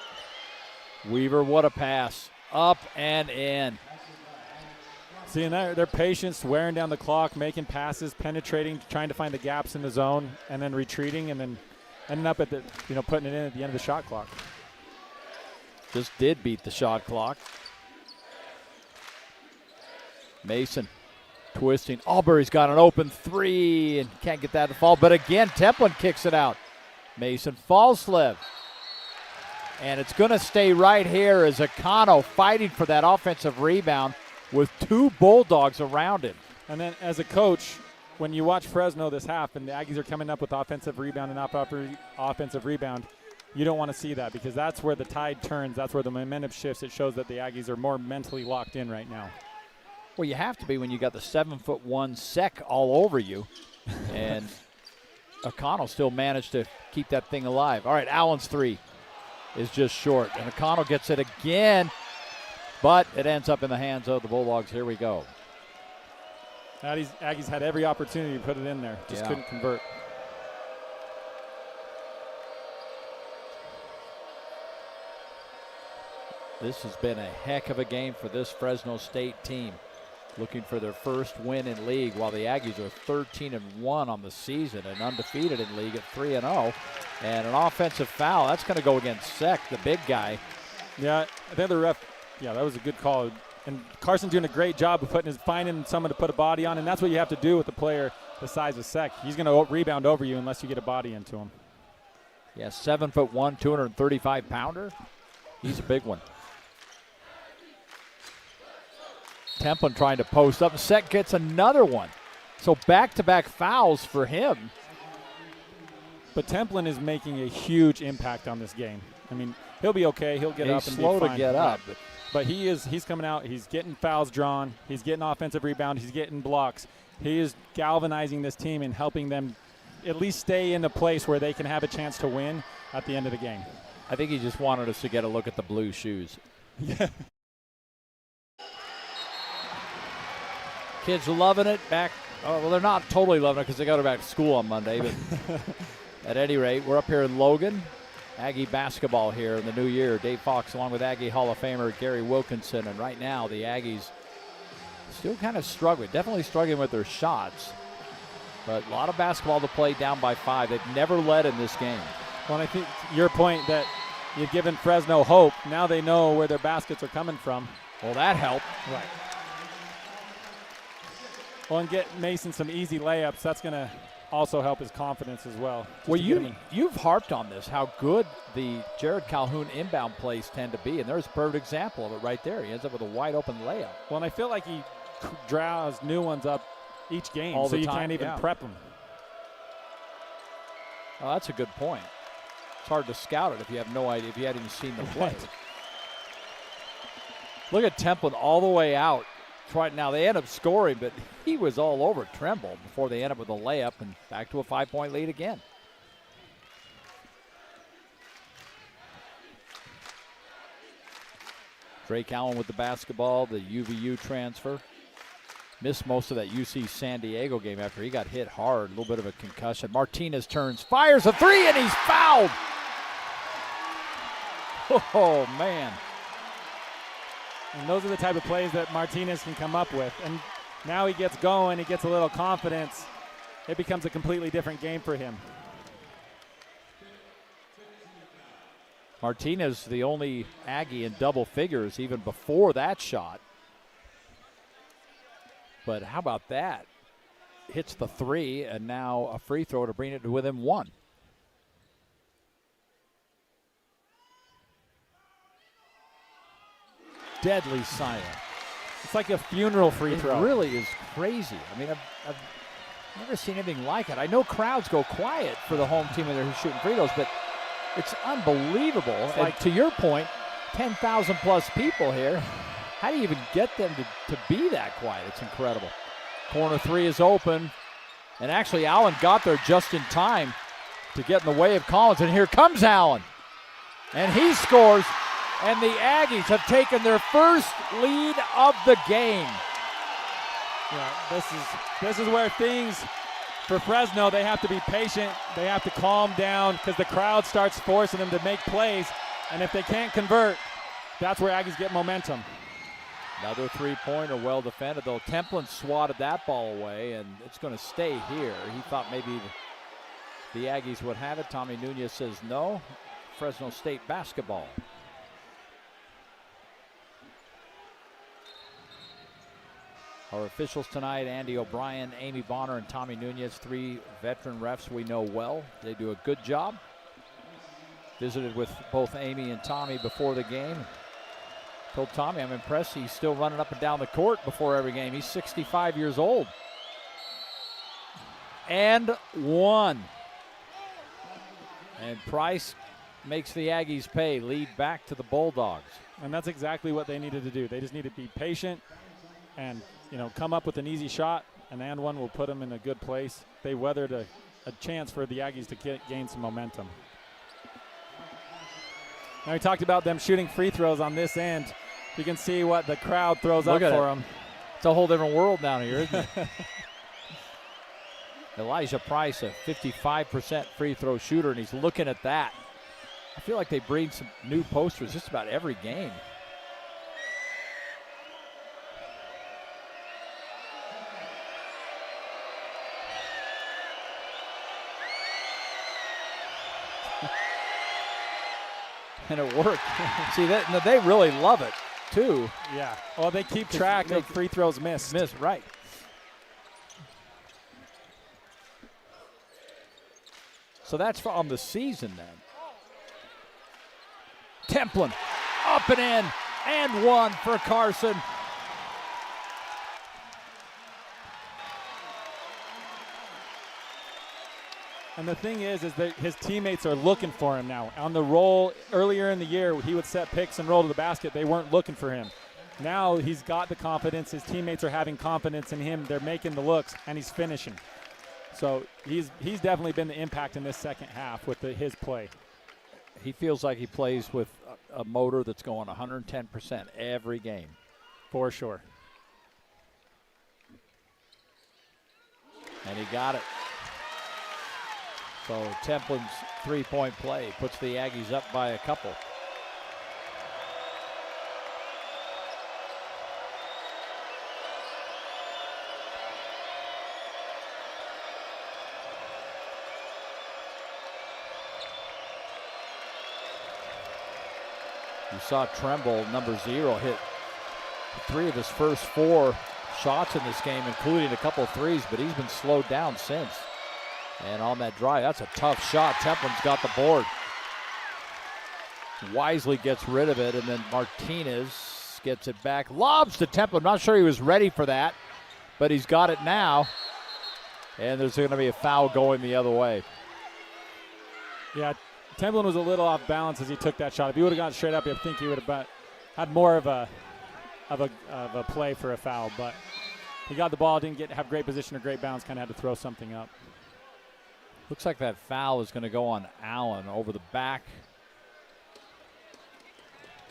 Weaver, what a pass. Up and in. Seeing their patience, wearing down the clock, making passes, penetrating, trying to find the gaps in the zone, and then retreating, and then ending up at the, putting it in at the end of the shot clock. Just did beat the shot clock. Mason twisting. Albury's got an open three and can't get that to fall. But again, Templin kicks it out. Mason Falslev. And it's going to stay right here as Akano fighting for that offensive rebound with two Bulldogs around him. And then as a coach, when you watch Fresno this half and the Aggies are coming up with offensive rebound and offensive rebound, you don't want to see that because that's where the tide turns. That's where the momentum shifts. It shows that the Aggies are more mentally locked in right now. Well, you have to be when you got the 7'1" Sec all over you. And Akano still managed to keep that thing alive. All right, Allen's three is just short. And Akano gets it again, but it ends up in the hands of the Bulldogs. Here we go. Aggies had every opportunity to put it in there. Just couldn't convert. This has been a heck of a game for this Fresno State team. Looking for their first win in league while the Aggies are 13-1 on the season and undefeated in league at 3-0. And an offensive foul. That's going to go against Sec, the big guy. Yeah, I think the ref, that was a good call. And Carson's doing a great job of finding someone to put a body on, and that's what you have to do with a player the size of Sec. He's going to rebound over you unless you get a body into him. Yeah, 7'1", 235-pounder. He's a big one. Templin trying to post up. Sec gets another one. So back-to-back fouls for him. But Templin is making a huge impact on this game. I mean, he'll be okay. He'll get up and slow be to fine. get up. But he's coming out. He's getting fouls drawn. He's getting offensive rebound. He's getting blocks. He is galvanizing this team and helping them at least stay in a place where they can have a chance to win at the end of the game. I think he just wanted us to get a look at the blue shoes. Yeah. Kids loving it back. Oh, well, they're not totally loving it because they got to go back to school on Monday. But at any rate, we're up here in Logan. Aggie basketball here in the new year. Dave Fox along with Aggie Hall of Famer Gary Wilkinson. And right now the Aggies still kind of struggling. Definitely struggling with their shots. But a lot of basketball to play down by 5. They've never led in this game. Well, I think your point that you've given Fresno hope. Now they know where their baskets are coming from. Well, that helped. Right. Well, and get Mason some easy layups. That's going to also help his confidence as well. Well, you've harped on this, how good the Jared Calhoun inbound plays tend to be, and there's a perfect example of it right there. He ends up with a wide-open layup. Well, and I feel like he draws new ones up each game, all so the you time. can't even prep them. Oh, that's a good point. It's hard to scout it if you have no idea, if you hadn't even seen the play. Right. Look at Templin all the way out. Now, they end up scoring, but he was all over Tremble before they end up with a layup and back to a 5-point lead again. Drake Allen with the basketball, the UVU transfer. Missed most of that UC San Diego game after he got hit hard, a little bit of a concussion. Martinez turns, fires a three, and he's fouled. Oh, man. And those are the type of plays that Martinez can come up with. And now he gets going, he gets a little confidence. It becomes a completely different game for him. Martinez, the only Aggie in double figures even before that shot. But how about that? Hits the three, and now a free throw to bring it to within one. Deadly silent. It's like a funeral free throw. It really is crazy. I mean, I've never seen anything like it. I know crowds go quiet for the home team when they're shooting free throws, but it's unbelievable. It's like, to your point, 10,000 plus people here. How do you even get them to be that quiet? It's incredible. Corner three is open, and actually Allen got there just in time to get in the way of Collins, and here comes Allen. And he scores. And the Aggies have taken their first lead of the game. Yeah, this is where things for Fresno, they have to be patient. They have to calm down because the crowd starts forcing them to make plays. And if they can't convert, that's where Aggies get momentum. Another three-pointer, well defended, though. Templin swatted that ball away, and it's going to stay here. He thought maybe The Aggies would have it. Tommy Nunez says no. Fresno State basketball. Our officials tonight, Andy O'Brien, Amy Bonner, and Tommy Nunez, 3 veteran refs we know well. They do a good job. Visited with both Amy and Tommy before the game. Told Tommy I'm impressed he's still running up and down the court before every game. He's 65 years old. And 1. And Price makes the Aggies pay, lead back to the Bulldogs. And that's exactly what they needed to do. They just need to be patient and, come up with an easy shot, and one will put them in a good place. They weathered a chance for the Aggies to gain some momentum. Now we talked about them shooting free throws on this end. You can see what the crowd throws up for them. It's a whole different world down here, isn't it? Elijah Price, a 55% free throw shooter, and he's looking at that. I feel like they breed some new posters just about every game. And it worked. See, they really love it, too. Yeah. Well, they keep track of free throws missed. Right. So that's from the season then. Templin up and in, and 1 for Carson. And the thing is that his teammates are looking for him now. On the roll earlier in the year, he would set picks and roll to the basket. They weren't looking for him. Now he's got the confidence. His teammates are having confidence in him. They're making the looks, and he's finishing. So he's definitely been the impact in this second half with his play. He feels like he plays with a motor that's going 110% every game. For sure. And he got it. So Templin's three-point play puts the Aggies up by a couple. You saw Tremble, number 0, hit 3 of his first 4 shots in this game, including a couple threes, but he's been slowed down since. And on that drive, that's a tough shot. Templin's got the board. Wisely gets rid of it, and then Martinez gets it back. Lobs to Templin. I'm not sure he was ready for that, but he's got it now. And there's going to be a foul going the other way. Yeah, Templin was a little off balance as he took that shot. If he would have gone straight up, I think he would have had more of a play for a foul. But he got the ball, didn't have great position or great bounce, kind of had to throw something up. Looks like that foul is going to go on Allen over the back.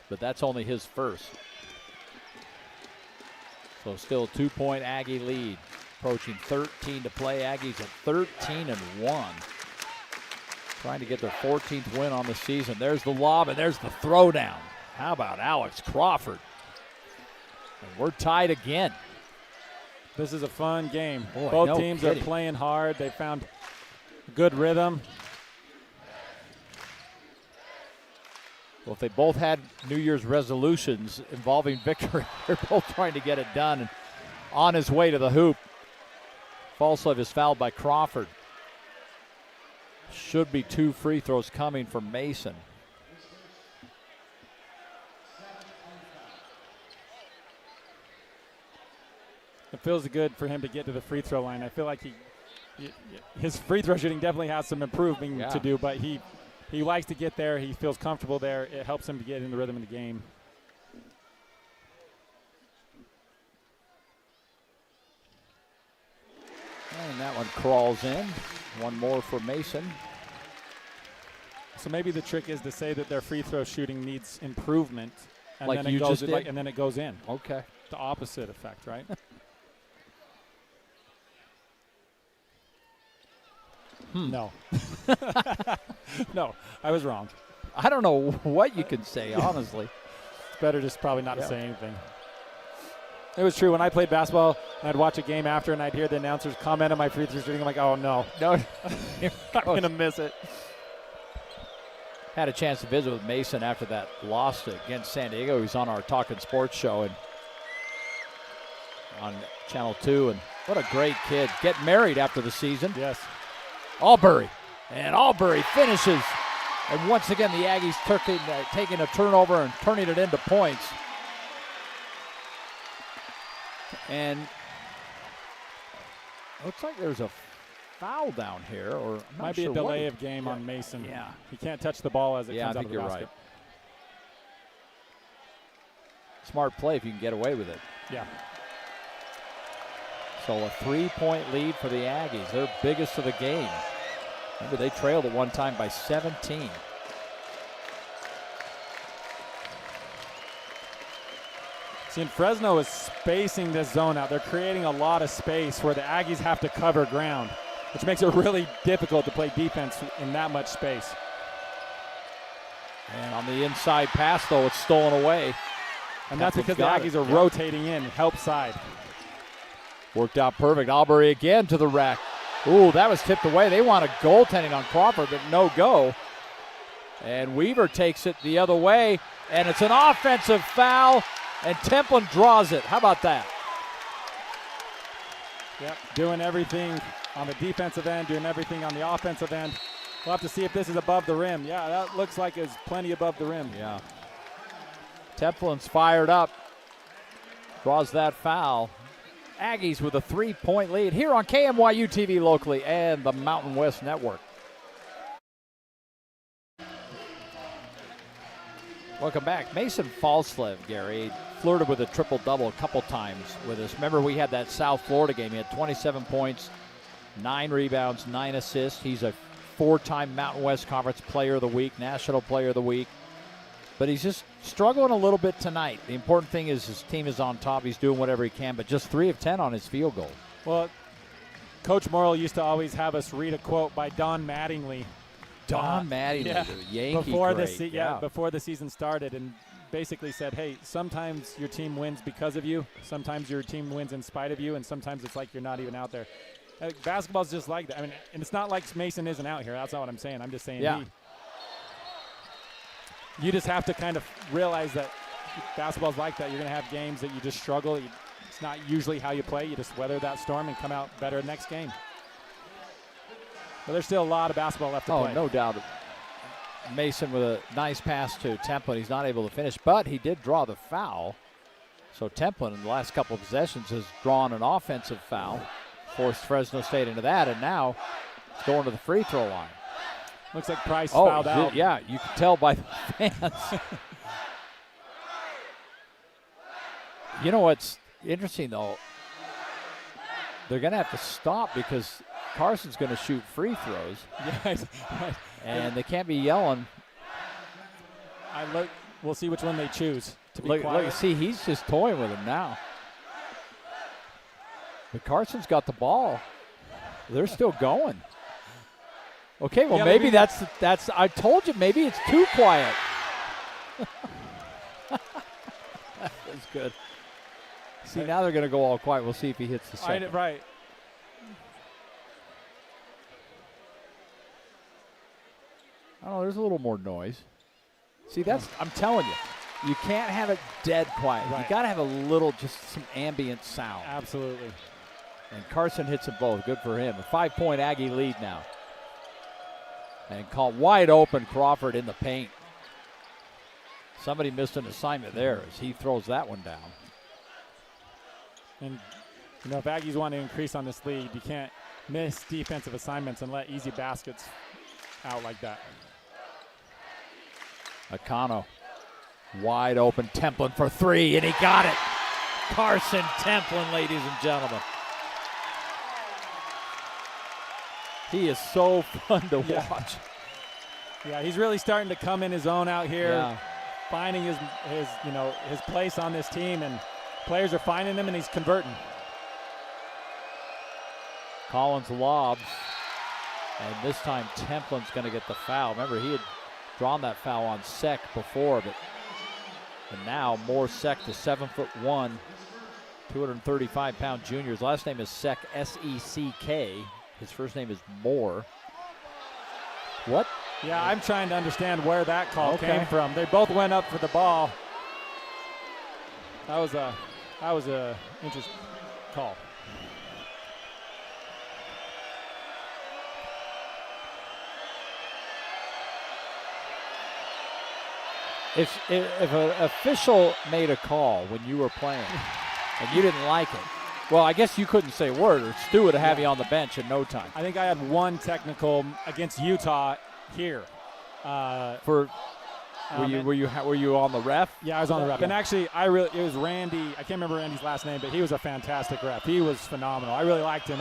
But that's only his first. So still a 2-point Aggie lead. Approaching 13 to play. Aggies at 13-1. Trying to get their 14th win on the season. There's the lob and there's the throwdown. How about Alex Crawford? And we're tied again. This is a fun game. Boy, both teams are playing hard. They found good rhythm. Well, if they both had New Year's resolutions involving victory, they're both trying to get it done. And on his way to the hoop, Falslev is fouled by Crawford. Should be 2 free throws coming from Mason. It feels good for him to get to the free throw line. I feel like his free throw shooting definitely has some improving to do, but he likes to get there. He feels comfortable there. It helps him to get in the rhythm of the game. And that one crawls in. One more for Mason. So maybe the trick is to say that their free throw shooting needs improvement, and like then you just did? and then it goes in. Okay. The opposite effect, right? No. No, I was wrong. I don't know what you can say, honestly. It's better just probably not to say anything. It was true. When I played basketball, and I'd watch a game after, and I'd hear the announcers comment on my free throw shooting. I'm like, oh, no. I'm going to miss it. Had a chance to visit with Mason after that loss against San Diego. He was on our Talking Sports show and on Channel 2. And what a great kid. Get married after the season. Yes. Albury. And Albury finishes. And once again, the Aggies taking a turnover and turning it into points. And looks like there's a foul down here, or might be a delay of game on Mason. Yeah, he can't touch the ball as it comes out of the basket. Yeah, I think you're right. Smart play if you can get away with it. Yeah. So a 3-point lead for the Aggies, their biggest of the game. Remember, they trailed at one time by 17. See, and Fresno is spacing this zone out. They're creating a lot of space where the Aggies have to cover ground, which makes it really difficult to play defense in that much space. And on the inside pass, though, it's stolen away. And that's because the Aggies are rotating in, help side. Worked out perfect. Albury again to the rack. Ooh, that was tipped away. They want a goaltending on Crawford, but no go. And Weaver takes it the other way, and it's an offensive foul, and Templin draws it. How about that? Yep, doing everything on the defensive end, doing everything on the offensive end. We'll have to see if this is above the rim. Yeah, that looks like it's plenty above the rim. Yeah. Templin's fired up. Draws that foul. Aggies with a 3-point lead here on KMYU TV locally and the Mountain West Network. Welcome back. Mason Falslev, Gary, flirted with a triple-double a couple times with us. Remember, we had that South Florida game. He had 27 points, 9 rebounds, 9 assists. He's a 4-time Mountain West Conference Player of the Week, National Player of the Week. But he's just struggling a little bit tonight. The important thing is his team is on top. He's doing whatever he can, but just 3 of 10 on his field goal. Well, Coach Morrill used to always have us read a quote by Don Mattingly. Don Mattingly, yeah, the Yankee before great. before the season started, and basically said, hey, sometimes your team wins because of you, sometimes your team wins in spite of you, and sometimes it's like you're not even out there. Basketball's just like that. I mean, and it's not like Mason isn't out here. That's not what I'm saying. I'm just saying you just have to kind of realize that basketball's like that. You're going to have games that you just struggle. It's not usually how you play. You just weather that storm and come out better next game. But there's still a lot of basketball left to play. Oh, no doubt. Mason with a nice pass to Templin. He's not able to finish, but he did draw the foul. So Templin in the last couple of possessions has drawn an offensive foul, forced Fresno State into that, and now it's going to the free throw line. Looks like Price fouled out. Yeah, you can tell by the fans. You know what's interesting, though? They're going to have to stop because Carson's going to shoot free throws. Yes. And they can't be yelling. We'll see which one they choose. To be quiet. Look, see, he's just toying with him now. But Carson's got the ball. They're still going. Okay, well, maybe that's. I told you, maybe it's too quiet. That's good. See, now they're going to go all quiet. We'll see if he hits the second. Right. Oh, there's a little more noise. See, I'm telling you, you can't have it dead quiet. Right. You got to have a little, just some ambient sound. Absolutely. And Carson hits them both. Good for him. A 5-point Aggie lead now. And caught wide open Crawford in the paint. Somebody missed an assignment there as he throws that one down. And, if Aggies want to increase on this lead, you can't miss defensive assignments and let easy baskets out like that. Akano, wide open, Templin for 3, and he got it. Carson Templin, ladies and gentlemen. He is so fun to watch. Yeah, he's really starting to come in his own out here, finding his place on this team, and players are finding him, and he's converting. Collins lobs, and this time Templin's going to get the foul. Remember, he had drawn that foul on Sek before, and now more Sek, the 7'1" 235-pound junior. His last name is Seck, S-E-C-K. His first name is Moore. What? Yeah, I'm trying to understand where that call came from. They both went up for the ball. That was a interesting call. If an official made a call when you were playing and you didn't like it, well, I guess you couldn't say a word, or Stu would have you on the bench in no time. I think I had one technical against Utah here. Were you on the ref? Yeah, I was on the ref. Yeah. And actually, it was Randy. I can't remember Randy's last name, but he was a fantastic ref. He was phenomenal. I really liked him.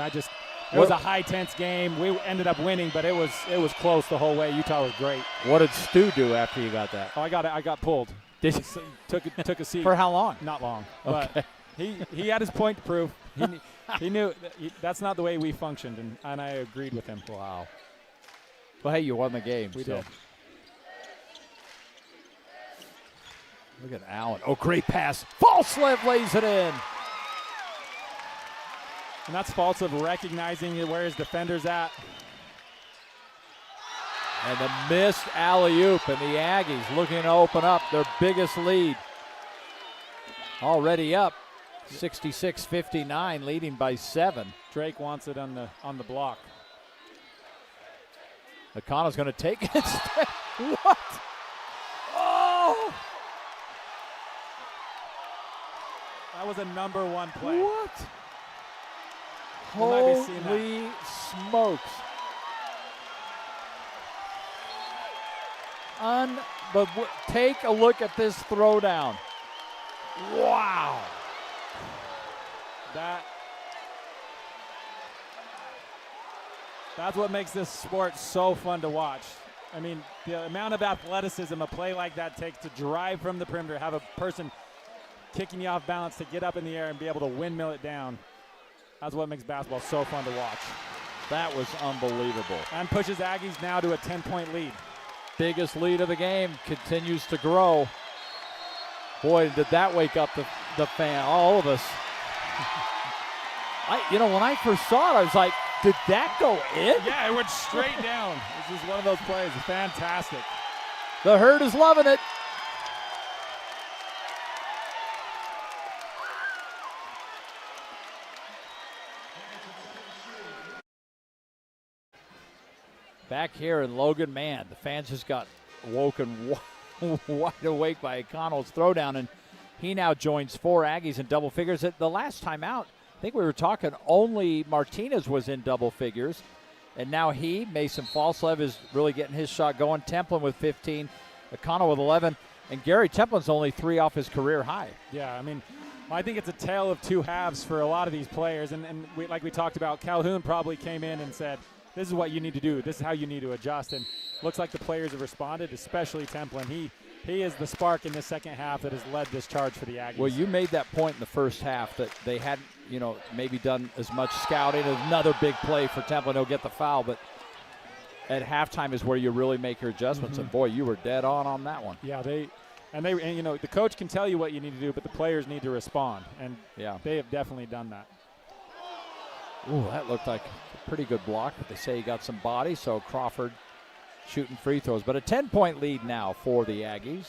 It was a high tense game. We ended up winning, but it was close the whole way. Utah was great. What did Stu do after you got that? Oh, I got pulled. Did you? Took a seat. For how long? Not long. Okay. But he had his point to prove. He knew that's not the way we functioned, and I agreed with him. Wow. Well, hey, you won the game. We did. Look at Allen. Oh, great pass. Falslev lays it in. And that's Falslev recognizing where his defender's at. And the missed alley-oop, and the Aggies looking to open up their biggest lead. Already up 66-59, leading by 7. Drake wants it on the block. Nakano's going to take it instead. What? Oh! That was a number 1 play. What? We'll might be Holy smokes. But take a look at this throwdown. Wow. That's what makes this sport so fun to watch. I mean, the amount of athleticism a play like that takes to drive from the perimeter, have a person kicking you off balance to get up in the air and be able to windmill it down. That's what makes basketball so fun to watch. That was unbelievable. And pushes Aggies now to a 10-point lead. Biggest lead of the game continues to grow. Boy, did that wake up the fan, all of us. When I first saw it, I was like, did that go in? Yeah, it went straight down. This is one of those plays. It's fantastic. The herd is loving it. Back here in Logan, man, the fans just got woken wide awake by Connell's throwdown, and he now joins 4 Aggies in double figures. The last time out, I think we were talking only Martinez was in double figures, and now Mason Falslev is really getting his shot going. Templin with 15, Connell with 11, and Gary Templin's only 3 off his career high. Yeah, I mean, I think it's a tale of 2 halves for a lot of these players, and like we talked about, Calhoun probably came in and said, this is what you need to do. This is how you need to adjust. And looks like the players have responded, especially Templin. He is the spark in the second half that has led this charge for the Aggies. Well, you made that point in the first half that they hadn't, maybe done as much scouting. Another big play for Templin. He'll get the foul, but at halftime is where you really make your adjustments. And boy, you were dead on that one. Yeah, the coach can tell you what you need to do, but the players need to respond. And they have definitely done that. Ooh, that looked like a pretty good block. They say he got some body, so Crawford shooting free throws. But a 10-point lead now for the Aggies.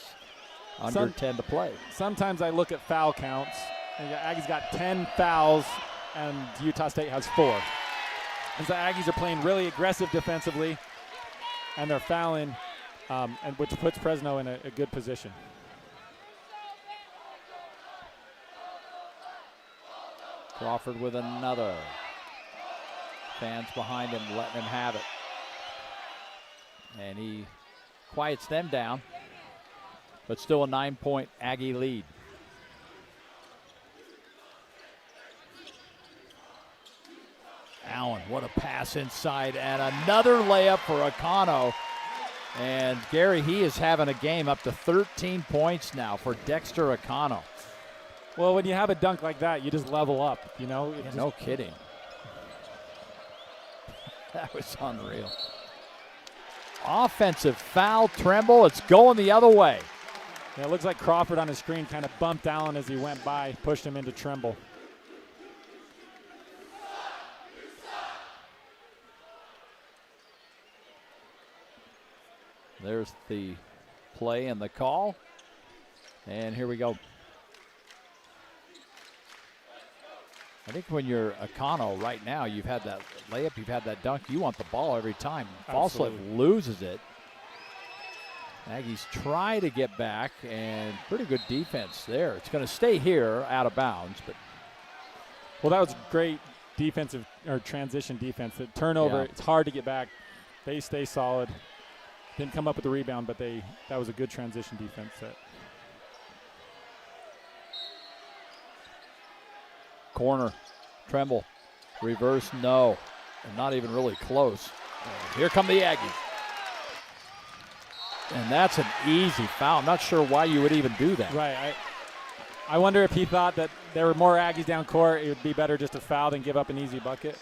Under 10 to play. Sometimes I look at foul counts, and the Aggies got 10 fouls, and Utah State has 4. And so Aggies are playing really aggressive defensively, and they're fouling, and which puts Fresno in a good position. Crawford with another. Fans behind him letting him have it. And he quiets them down, but still a 9-point Aggie lead. Allen, what a pass inside, and another layup for Akano. And Gary, he is having a game up to 13 points now for Dexter Akano. Well, when you have a dunk like that, you just level up, No kidding. That was unreal. Offensive foul, Tremble. It's going the other way. Yeah, it looks like Crawford on his screen kind of bumped Allen as he went by, pushed him into Tremble. There's the play and the call. And here we go. I think when you're Akano right now, you've had that layup, you've had that dunk. You want the ball every time. Falslip loses it. Aggies try to get back, and pretty good defense there. It's going to stay here out of bounds. But well, that was great defensive or transition defense. The turnover, it's hard to get back. They stay solid. Didn't come up with the rebound, but that was a good transition defense set. Corner, Tremble, reverse, no. And not even really close. Here come the Aggies. And that's an easy foul. I'm not sure why you would even do that. Right. I wonder if he thought that there were more Aggies down court, it would be better just to foul than give up an easy bucket.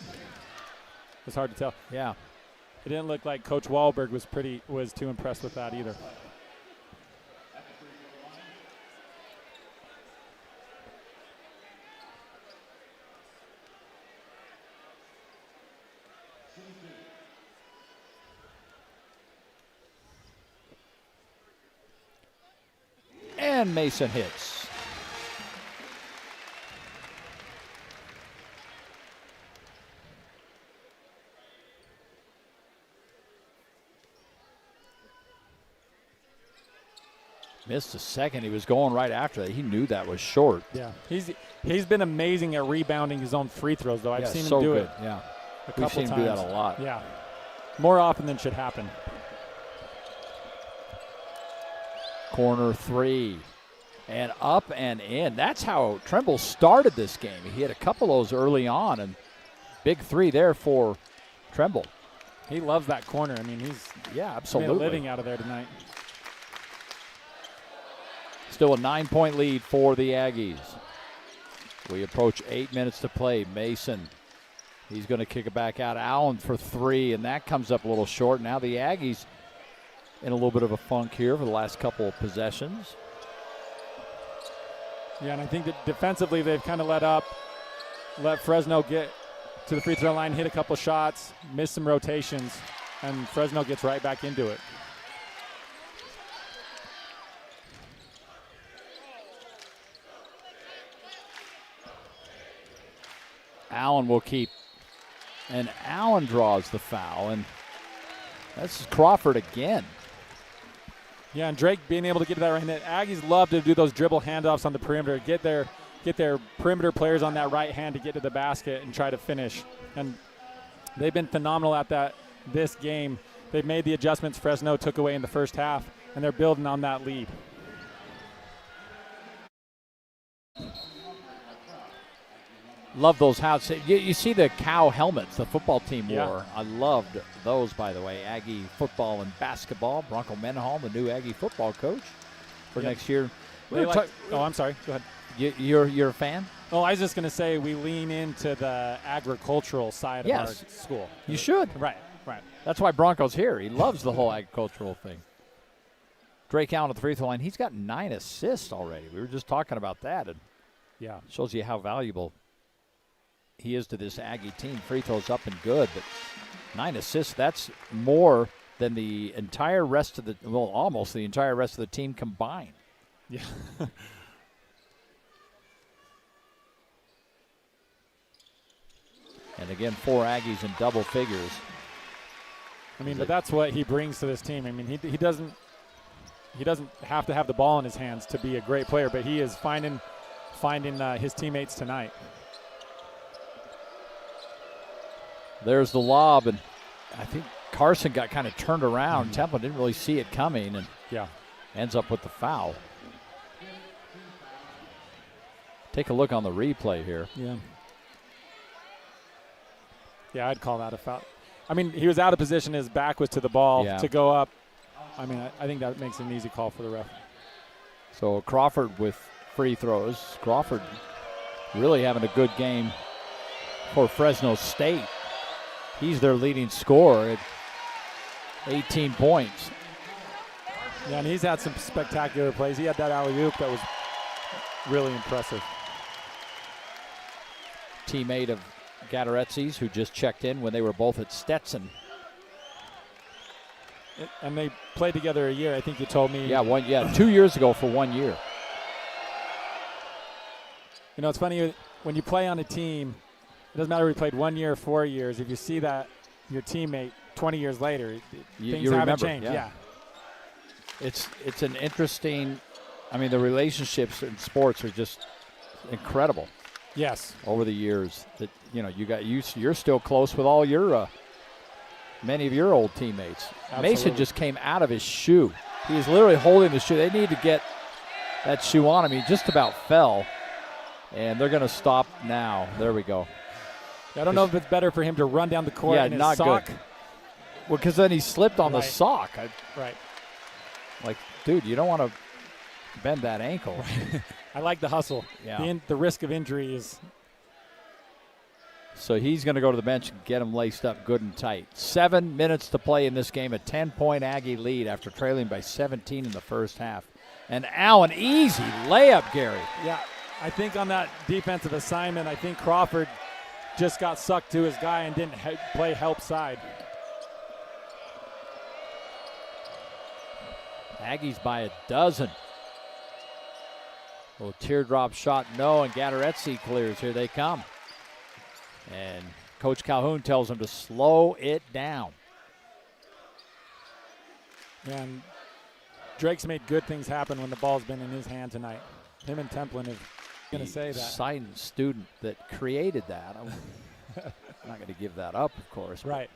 It's hard to tell. Yeah. It didn't look like Coach Wahlberg was too impressed with that either. And Mason hits. Missed a second. He was going right after that. He knew that was short. Yeah, he's been amazing at rebounding his own free throws, though. I've seen him do it. Yeah, a couple we've seen him do that a lot. Yeah, more often than should happen. Corner three, and up and in. That's how Tremble started this game. He hit a couple of those early on, and big three there for Tremble. He loves that corner. I mean, he's absolutely living out of there tonight. Still a 9-point lead for the Aggies. We approach 8 minutes to play. Mason, he's going to kick it back out. Allen for three, and that comes up a little short. Now the Aggies in a little bit of a funk here for the last couple of possessions. Yeah, and I think that defensively they've kind of let Fresno get to the free throw line, hit a couple shots, miss some rotations, and Fresno gets right back into it. Allen will keep, and Allen draws the foul, and that's Crawford again. Yeah, and Drake being able to get to that right hand. Aggies love to do those dribble handoffs on the perimeter, get their perimeter players on that right hand to get to the basket and try to finish. And they've been phenomenal at that this game. They've made the adjustments Fresno took away in the first half, and they're building on that lead. Love those hats. You see the cow helmets the football team wore. I loved those, by the way. Aggie football and basketball. Bronco Mendenhall, the new Aggie football coach for next year. I'm sorry. Go ahead. You're a fan? Oh, I was just going to say we lean into the agricultural side of our school. You should. Right. That's why Bronco's here. He loves the whole agricultural thing. Drake Allen at the free throw line. He's got 9 assists already. We were just talking about that. And shows you how valuable he is to this Aggie team. Free throws up and good, but 9 assists, that's more than the entire rest of almost the entire rest of the team combined. Yeah. And again, 4 Aggies in double figures. I mean, but that's what he brings to this team. I mean, he doesn't have to have the ball in his hands to be a great player, but he is finding his teammates tonight. There's the lob, and I think Carson got kind of turned around. Temple didn't really see it coming, and ends up with the foul. Take a look on the replay here. Yeah, I'd call that a foul. I mean, he was out of position. His back was to the ball to go up. I mean, I think that makes it an easy call for the ref. So Crawford with free throws. Crawford really having a good game for Fresno State. He's their leading scorer at 18 points. Yeah, and he's had some spectacular plays. He had that alley-oop that was really impressive. Teammate of Gadaretzi's, who just checked in when they were both at Stetson. and they played together a year. I think you told me. Yeah, 2 years ago for 1 year. You know, it's funny when you play on a team. It doesn't matter if you played 1 year or 4 years. If you see that your teammate 20 years later, things haven't changed. Yeah. It's an interesting. I mean, the relationships in sports are just incredible. Yes. Over the years, that you're still close with all your many of your old teammates. Absolutely. Mason just came out of his shoe. He was literally holding the shoe. They need to get that shoe on him. He just about fell, and they're going to stop now. There we go. I don't know if it's better for him to run down the court in his not sock. Good. Well, because then he slipped on the sock. Right. Like, dude, you don't want to bend that ankle. Right. I like the hustle. Yeah. The risk of injury is. So he's going to go to the bench and get him laced up good and tight. 7 minutes to play in this game, a 10-point Aggie lead after trailing by 17 in the first half. And Allen, easy layup, Gary. Yeah, I think on that defensive assignment, I think Crawford just got sucked to his guy and didn't play help side. Aggies by a dozen. Little teardrop shot, no, and Gattaretsi clears. Here they come. And Coach Calhoun tells him to slow it down. And Drake's made good things happen when the ball's been in his hand tonight. Him and Templin are going to say that. Silent student that created that. I'm not going to give that up, of course. Right.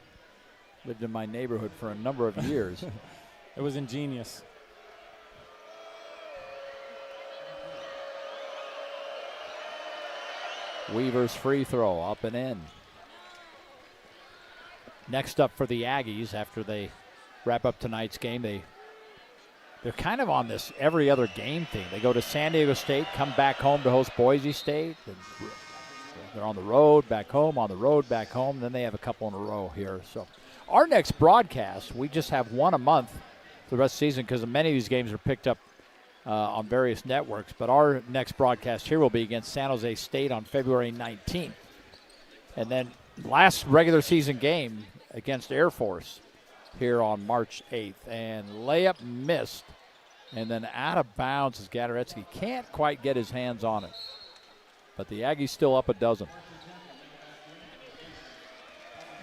Lived in my neighborhood for a number of years. It was ingenious. Weaver's free throw up and in. Next up for the Aggies after they wrap up tonight's game, they're kind of on this every other game thing. They go to San Diego State, come back home to host Boise State. They're on the road, back home, on the road, back home. Then they have a couple in a row here. So our next broadcast, we just have one a month for the rest of the season because many of these games are picked up on various networks. But our next broadcast here will be against San Jose State on February 19th. And then last regular season game against Air Force here on March 8th. And layup missed. And then out of bounds as Gattaretsi can't quite get his hands on it. But the Aggies still up a dozen.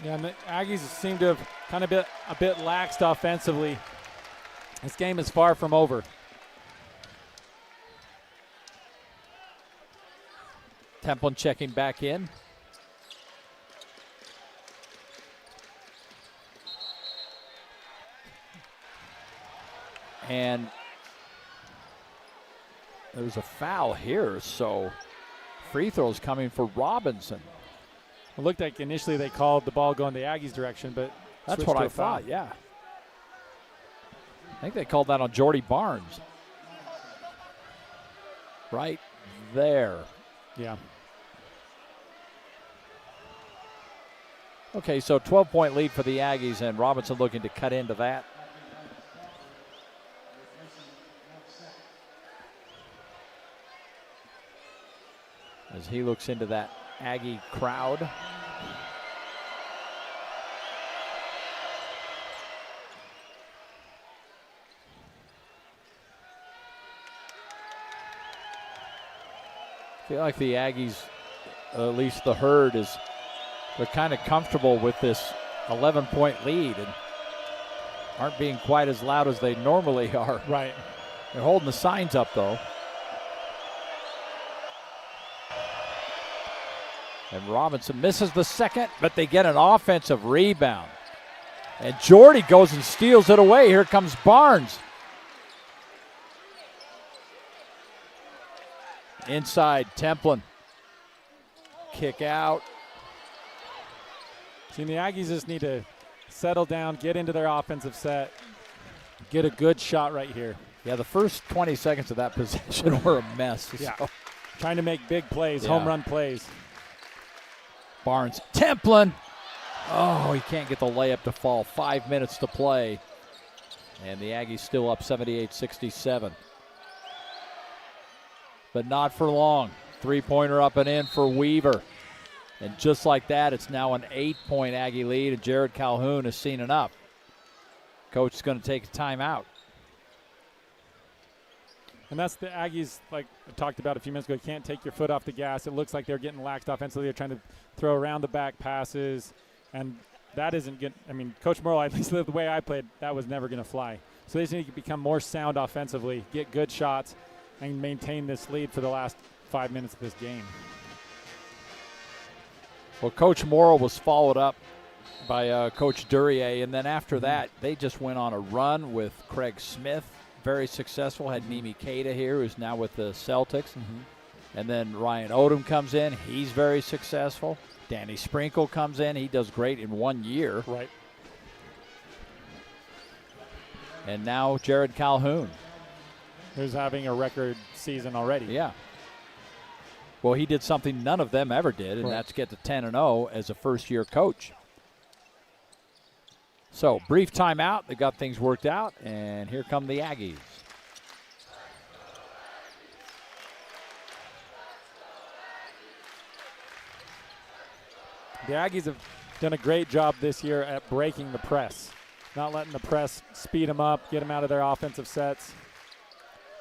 Yeah, and the Aggies seem to have kind of been a bit laxed offensively. This game is far from over. Templin checking back in. And there's a foul here, so free throws coming for Robinson. It looked like initially they called the ball going the Aggies' direction, but that's what I thought, yeah. I think they called that on Jordy Barnes. Right there. Yeah. Okay, so 12-point lead for the Aggies, and Robinson looking to cut into that. As he looks into that Aggie crowd. I feel like the Aggies, at least the herd, they're kind of comfortable with this 11-point lead and aren't being quite as loud as they normally are. Right. They're holding the signs up, though. And Robinson misses the second, but they get an offensive rebound. And Jordy goes and steals it away. Here comes Barnes. Inside, Templin. Kick out. See, the Aggies just need to settle down, get into their offensive set, get a good shot right here. Yeah, the first 20 seconds of that possession were a mess. Yeah. So. Trying to make big plays, home run plays. Barnes, Templin. Oh, he can't get the layup to fall. 5 minutes to play. And the Aggies still up 78-67. But not for long. Three-pointer up and in for Weaver. And just like that, it's now an 8-point Aggie lead, and Jared Calhoun has seen enough. Coach is going to take a timeout. And that's the Aggies, like I talked about a few minutes ago. You can't take your foot off the gas. It looks like they're getting laxed offensively. They're trying to throw around the back passes, and that isn't good. I mean, Coach Morrill, at least the way I played, that was never going to fly. So they just need to become more sound offensively, get good shots, and maintain this lead for the last 5 minutes of this game. Well, Coach Morrill was followed up by Coach Duryea, and then after that, they just went on a run with Craig Smith. Very successful. Had Nimi Keita here, who's now with the Celtics. And then Ryan Odom comes in. He's very successful. Danny Sprinkle comes in. He does great in 1 year. Right. And now Jared Calhoun. Who's having a record season already. Yeah. Well, he did something none of them ever did, and that's get to 10-0 as a first-year coach. So, brief timeout. They got things worked out, and here come the Aggies. The Aggies have done a great job this year at breaking the press, not letting the press speed them up, get them out of their offensive sets.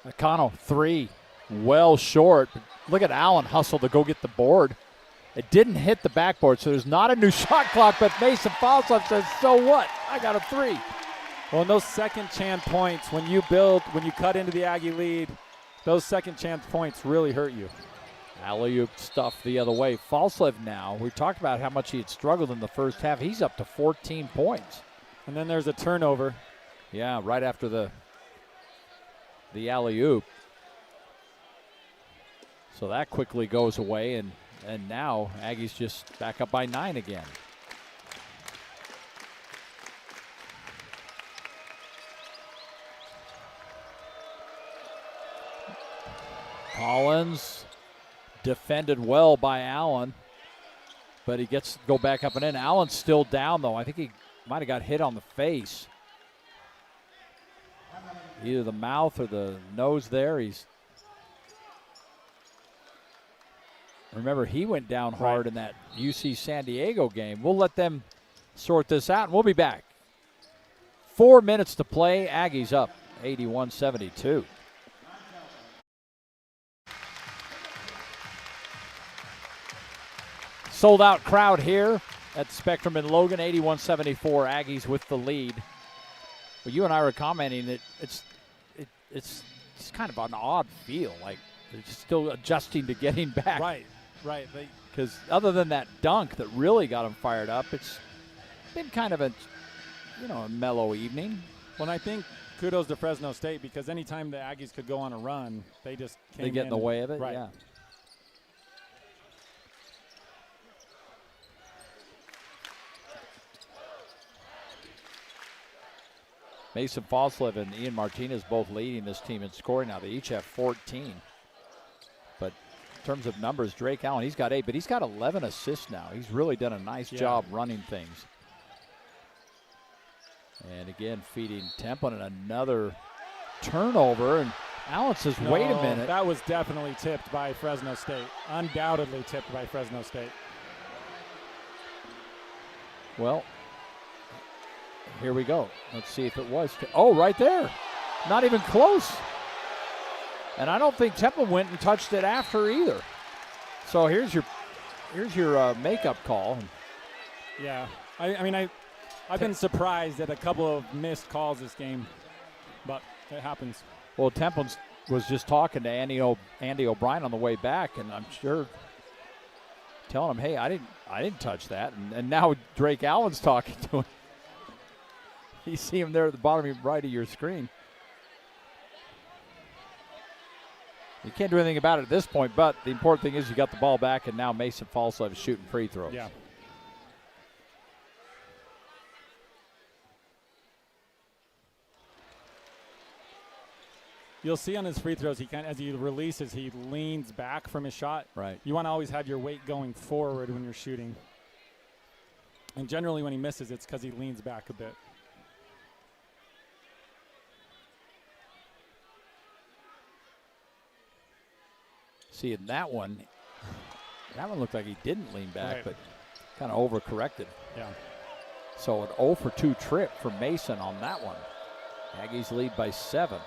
McConnell, 3, well short. Look at Allen hustle to go get the board. It didn't hit the backboard, so there's not a new shot clock, but Mason Falsop says, so what? I got a 3. Well, in those second chance points, when you cut into the Aggie lead, those second chance points really hurt you. Alley-oop stuff the other way. Falslev now, we talked about how much he had struggled in the first half. He's up to 14 points. And then there's a turnover. Yeah, right after the alley-oop. So that quickly goes away, and now Aggies just back up by 9 again. Collins defended well by Allen, but he gets to go back up and in. Allen's still down, though. I think he might have got hit on the face. Either the mouth or the nose there. Remember, he went down hard in that UC San Diego game. We'll let them sort this out, and we'll be back. 4 minutes to play. Aggies up 81-72. Sold out crowd here at the Spectrum in Logan. 81-74. Aggies with the lead. Well, you and I were commenting that it's kind of an odd feel, like they're still adjusting to getting back. Right. Because other than that dunk that really got them fired up, it's been kind of a mellow evening. Well, I think kudos to Fresno State, because anytime the Aggies could go on a run, they just came They get in the way of it, right. Yeah. Mason Falslev and Ian Martinez both leading this team in scoring now. They each have 14. But in terms of numbers, Drake Allen, he's got 8, but he's got 11 assists now. He's really done a nice job running things. And again, feeding Templin, and another turnover. And Allen says, wait a minute. That was definitely tipped by Fresno State. Undoubtedly tipped by Fresno State. Well, here we go. Let's see if it was. Oh, right there. Not even close. And I don't think Temple went and touched it after either. So here's your makeup call. Yeah. I've been surprised at a couple of missed calls this game, but it happens. Well, Temple was just talking to Andy O'Brien on the way back, and I'm sure telling him, hey, I didn't touch that. And now Drake Allen's talking to him. You see him there at the bottom right of your screen. You can't do anything about it at this point, but the important thing is you got the ball back, and now Mason Falslev is shooting free throws. Yeah. You'll see on his free throws, as he releases, he leans back from his shot. Right. You want to always have your weight going forward when you're shooting. And generally when he misses, it's because he leans back a bit. See, in that one looked like he didn't lean back, right. but kind of overcorrected. Yeah. So an 0 for 2 trip for Mason on that one. Aggies lead by 7.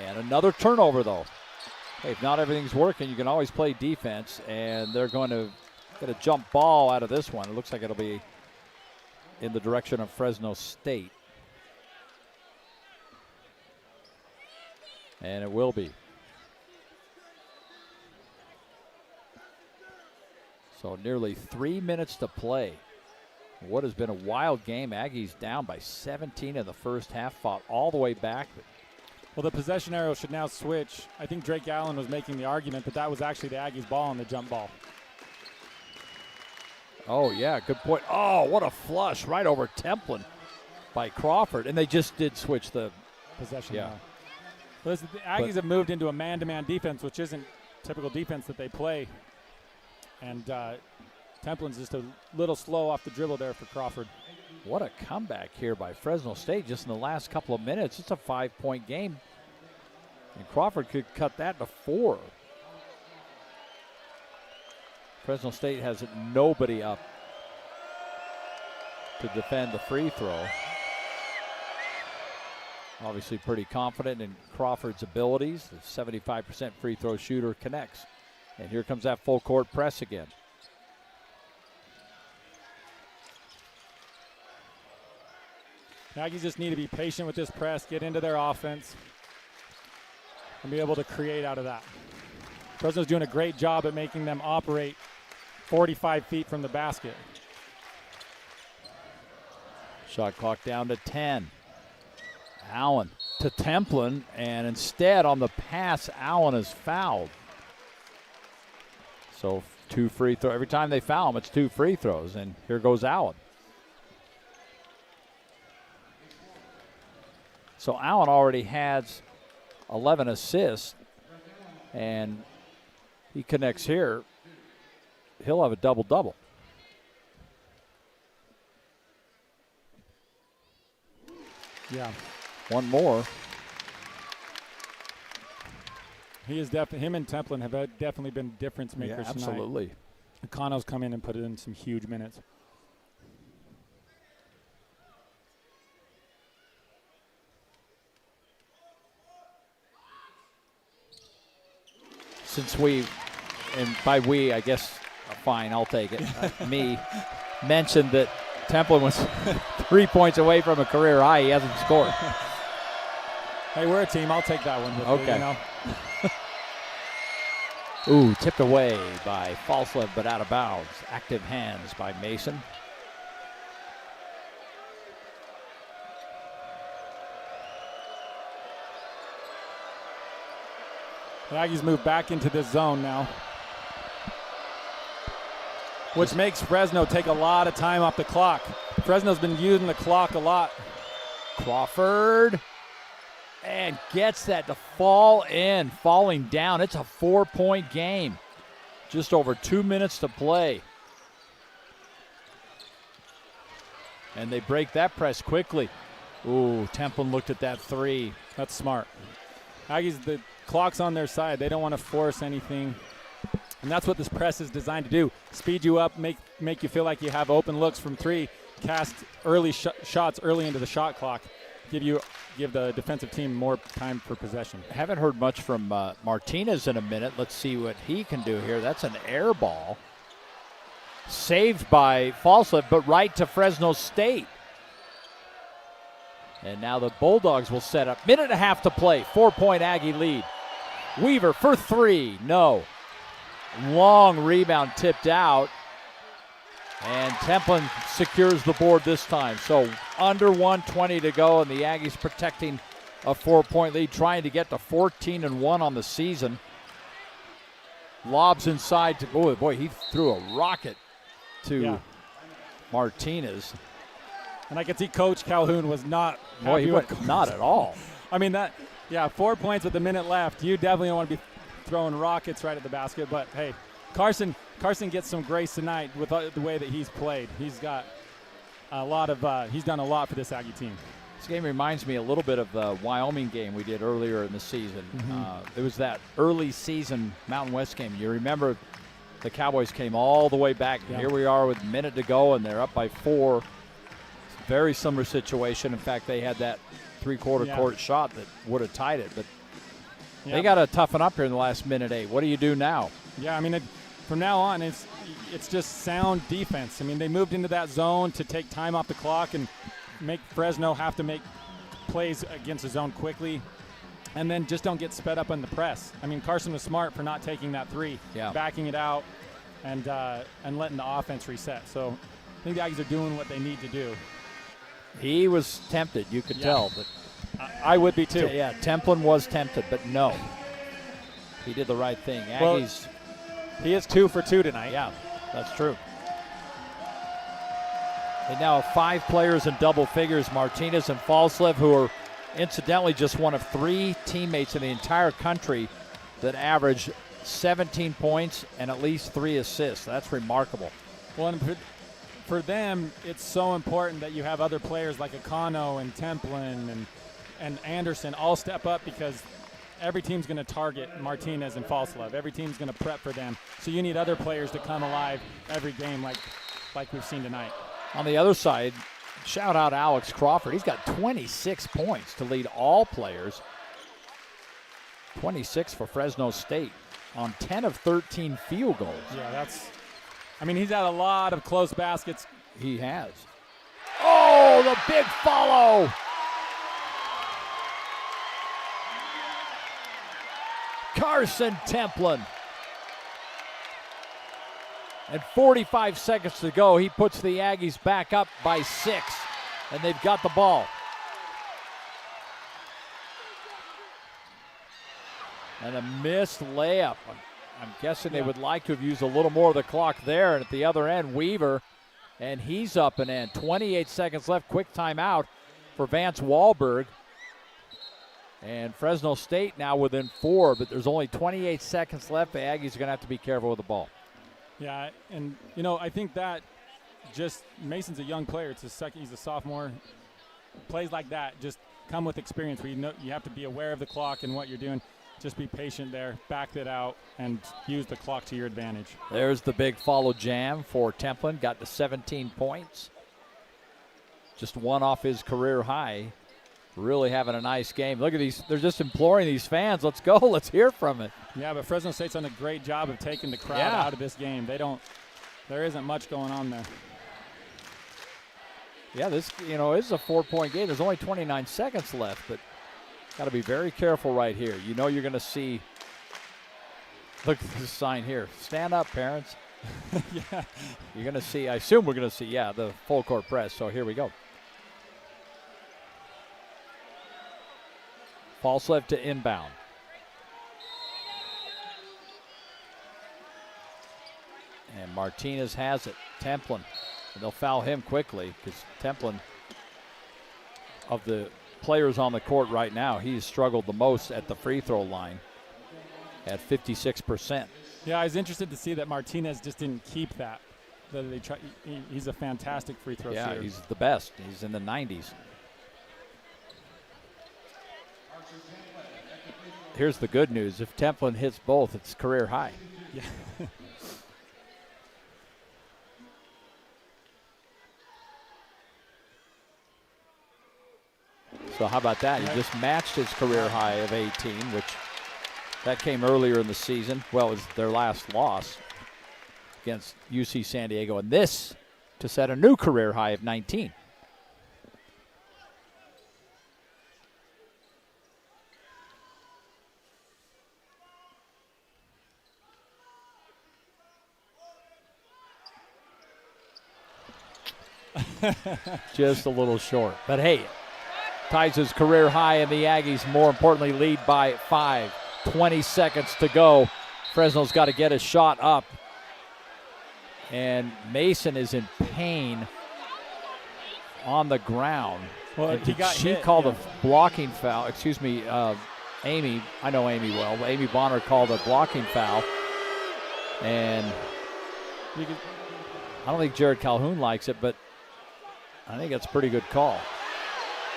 And another turnover, though. Hey, if not everything's working, you can always play defense, and they're going to get a jump ball out of this one. It looks like it'll be in the direction of Fresno State. And it will be. So nearly 3 minutes to play. What has been a wild game. Aggies down by 17 in the first half, fought all the way back. Well, the possession arrow should now switch. I think Drake Allen was making the argument that that was actually the Aggies' ball on the jump ball. Oh, yeah, good point. Oh, what a flush right over Templin by Crawford. And they just did switch the possession. Yeah. Well, the Aggies have moved into a man-to-man defense, which isn't typical defense that they play. And Templin's just a little slow off the dribble there for Crawford. What a comeback here by Fresno State just in the last couple of minutes. It's a 5-point game. And Crawford could cut that to 4. Fresno State has nobody up to defend the free throw. Obviously pretty confident in Crawford's abilities. The 75% free throw shooter connects. And here comes that full court press again. Aggies just need to be patient with this press, get into their offense, and be able to create out of that. Fresno's doing a great job at making them operate 45 feet from the basket. Shot clock down to 10. Allen to Templin, and instead on the pass, Allen is fouled. So 2 free throws. Every time they foul him, it's 2 free throws, and here goes Allen. So Allen already has 11 assists, and he connects here. He'll have a double-double. Yeah. One more. He is definitely, him and Templin have definitely been difference makers tonight. Absolutely. Kano's come in and put in some huge minutes. Since we, and by we, I guess, fine, I'll take it. Me mentioned that Templin was 3 points away from a career high. He hasn't scored. Hey, we're a team. I'll take that one. Okay. You know? Ooh, tipped away by Falslev, but out of bounds. Active hands by Mason. The Aggies move back into this zone now, which makes Fresno take a lot of time off the clock. Fresno's been using the clock a lot. Crawford, and gets that to fall in, falling down. It's a 4-point game. Just over 2 minutes to play. And they break that press quickly. Ooh, Templin looked at that 3. That's smart. Aggies, the clock's on their side. They don't want to force anything. And that's what this press is designed to do. Speed you up, make you feel like you have open looks from 3, cast early shots early into the shot clock, give the defensive team more time for possession. Haven't heard much from Martinez in a minute. Let's see what he can do here. That's an air ball. Saved by Falslev, but right to Fresno State. And now the Bulldogs will set up. Minute and a half to play. 4-point Aggie lead. Weaver for 3. No. Long rebound tipped out. And Templin secures the board this time. So under 1:20 to go, and the Aggies protecting a 4-point lead, trying to get to 14-1 on the season. Lobs inside to, boy, he threw a rocket to Martinez. And I could see Coach Calhoun was not Boy, happy with not at all. I mean, 4 points with a minute left. You definitely don't want to be throwing rockets right at the basket. But, hey, Carson gets some grace tonight with the way that he's played. He's got a lot of he's done a lot for this Aggie team. This game reminds me a little bit of the Wyoming game we did earlier in the season. Mm-hmm. It was that early season Mountain West game. You remember the Cowboys came all the way back. Yeah. Here we are with a minute to go, and they're up by 4. Very similar situation. In fact, they had that three-quarter court shot that would have tied it, but they got to toughen up here in the last minute 8. What do you do now? Yeah, I mean, from now on, it's just sound defense. I mean, they moved into that zone to take time off the clock and make Fresno have to make plays against the zone quickly, and then just don't get sped up on the press. I mean, Carson was smart for not taking that 3, backing it out, and letting the offense reset. So I think the Aggies are doing what they need to do. He was tempted, you could tell. But I would be too. Yeah, Templin was tempted, but no. He did the right thing. Aggies. Well, he is 2 for 2 tonight. Yeah, that's true. They now have 5 players in double figures. Martinez and Falslev, who are incidentally just one of 3 teammates in the entire country that average 17 points and at least 3 assists. That's remarkable. Well, and for them, it's so important that you have other players like Akano and Templin and Anderson all step up, because every team's going to target Martinez and Falslev. Every team's going to prep for them. So you need other players to come alive every game like we've seen tonight. On the other side, shout out Alex Crawford. He's got 26 points to lead all players. 26 for Fresno State on 10 of 13 field goals. Yeah, he's had a lot of close baskets. He has. Oh, the big follow. Carson Templin. And 45 seconds to go, he puts the Aggies back up by 6, and they've got the ball. And a missed layup. I'm guessing they would like to have used a little more of the clock there. And at the other end, Weaver, and he's up and in. 28 seconds left, quick timeout for Vance Wahlberg. And Fresno State now within 4, but there's only 28 seconds left. The Aggies are going to have to be careful with the ball. Yeah, and, I think that just Mason's a young player. He's a sophomore. Plays like that just come with experience where you have to be aware of the clock and what you're doing. Just be patient there, back it out, and use the clock to your advantage. There's the big follow jam for Templin. Got to 17 points. Just 1 off his career high. Really having a nice game. Look at these. They're just imploring these fans. Let's go. Let's hear from it. Yeah, but Fresno State's done a great job of taking the crowd out of this game. There isn't much going on there. Yeah, this is a 4-point game. There's only 29 seconds left, but got to be very careful right here. You're going to see. Look at this sign here. Stand up, parents. Yeah. You're going to see. I assume we're going to see. The full court press. So here we go. Falslev to inbound. And Martinez has it. Templin. And they'll foul him quickly because Templin, of the players on the court right now, he's struggled the most at the free throw line at 56%. Yeah, I was interested to see that Martinez just didn't keep that. He's a fantastic free throw shooter. Yeah, he's the best. He's in the 90s. Here's the good news. If Templin hits both, it's career high. Yeah. So how about that? He just matched his career high of 18, which that came earlier in the season. Well, it was their last loss against UC San Diego. And this to set a new career high of 19. Just a little short. But hey, ties his career high, and the Aggies, more importantly, lead by 5. 20 seconds to go. Fresno's got to get a shot up. And Mason is in pain on the ground. Well, she called a blocking foul. Excuse me, Amy. I know Amy well. But Amy Bonner called a blocking foul. And I don't think Jared Calhoun likes it, but I think that's a pretty good call.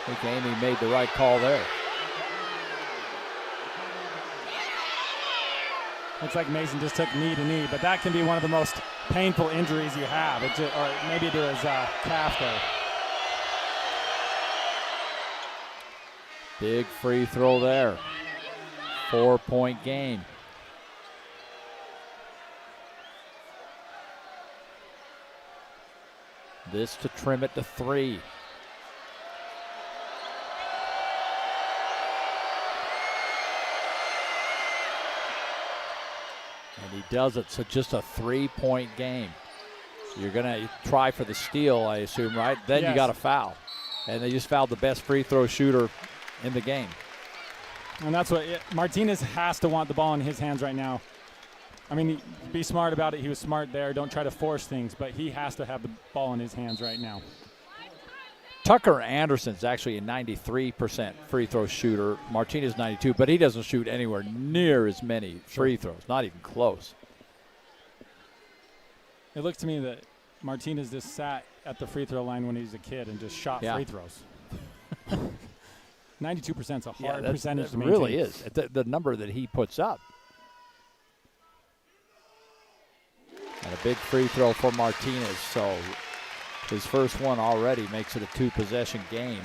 I think Amy made the right call there. Looks like Mason just took knee to knee, but that can be one of the most painful injuries you have. Or maybe to his calf there. Big free throw there. 4-point game. This to trim it to 3. And he does it, so just a 3-point game. So you're going to try for the steal, I assume, right? Then yes. You got to foul. And they just fouled the best free throw shooter in the game. And that's what Martinez has to want the ball in his hands right now. I mean, be smart about it. He was smart there. Don't try to force things, but he has to have the ball in his hands right now. Tucker Anderson's actually a 93% free throw shooter. Martinez 92, but he doesn't shoot anywhere near as many free throws, not even close. It looks to me that Martinez just sat at the free throw line when he was a kid and just shot free throws. 92% is a hard percentage to maintain. It really is, the number that he puts up. And a big free throw for Martinez, so his first one already makes it a 2-possession game.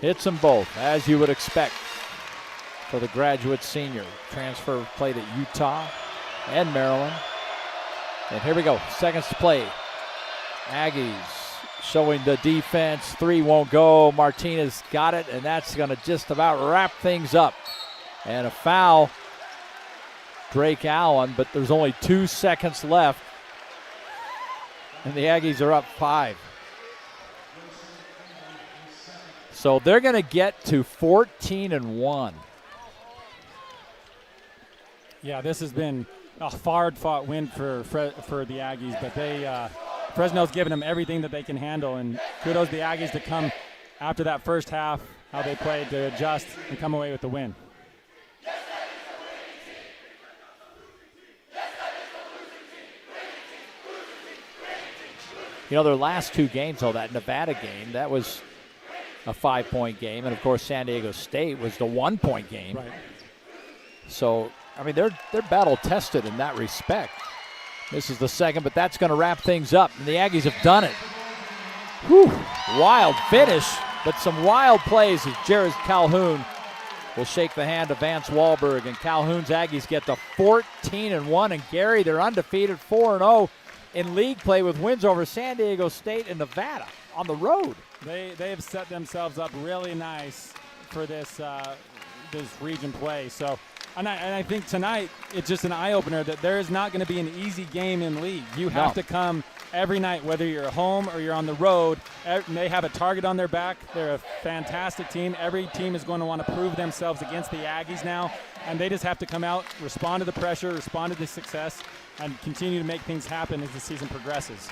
Hits them both, as you would expect for the graduate senior. Transfer played at Utah and Maryland. And here we go, seconds to play. Aggies showing the defense. 3 won't go. Martinez got it, and that's going to just about wrap things up. And a foul, Drake Allen, but there's only 2 seconds left. And the Aggies are up 5. So they're going to get to 14-1. Yeah, this has been a hard-fought win for the Aggies, but Fresno's given them everything that they can handle, and kudos to the Aggies to come after that first half, how they played to adjust and come away with the win. You know, their last 2 games, though, that Nevada game, that was a 5-point game, and of course San Diego State was the 1-point game. Right. So, I mean, they're battle tested in that respect. This is the second, but that's going to wrap things up, and the Aggies have done it. Whew, wild finish, but some wild plays as Jared Calhoun will shake the hand of Vance Wahlberg, and Calhoun's Aggies get to 14-1, and Gary, they're undefeated 4-0 in league play with wins over San Diego State and Nevada on the road. They have set themselves up really nice for this region play. So, and I think tonight it's just an eye-opener that there is not going to be an easy game in league. You have to come every night, whether you're at home or you're on the road. They have a target on their back. They're a fantastic team. Every team is going to want to prove themselves against the Aggies now, and they just have to come out, respond to the pressure, respond to the success, and continue to make things happen as the season progresses.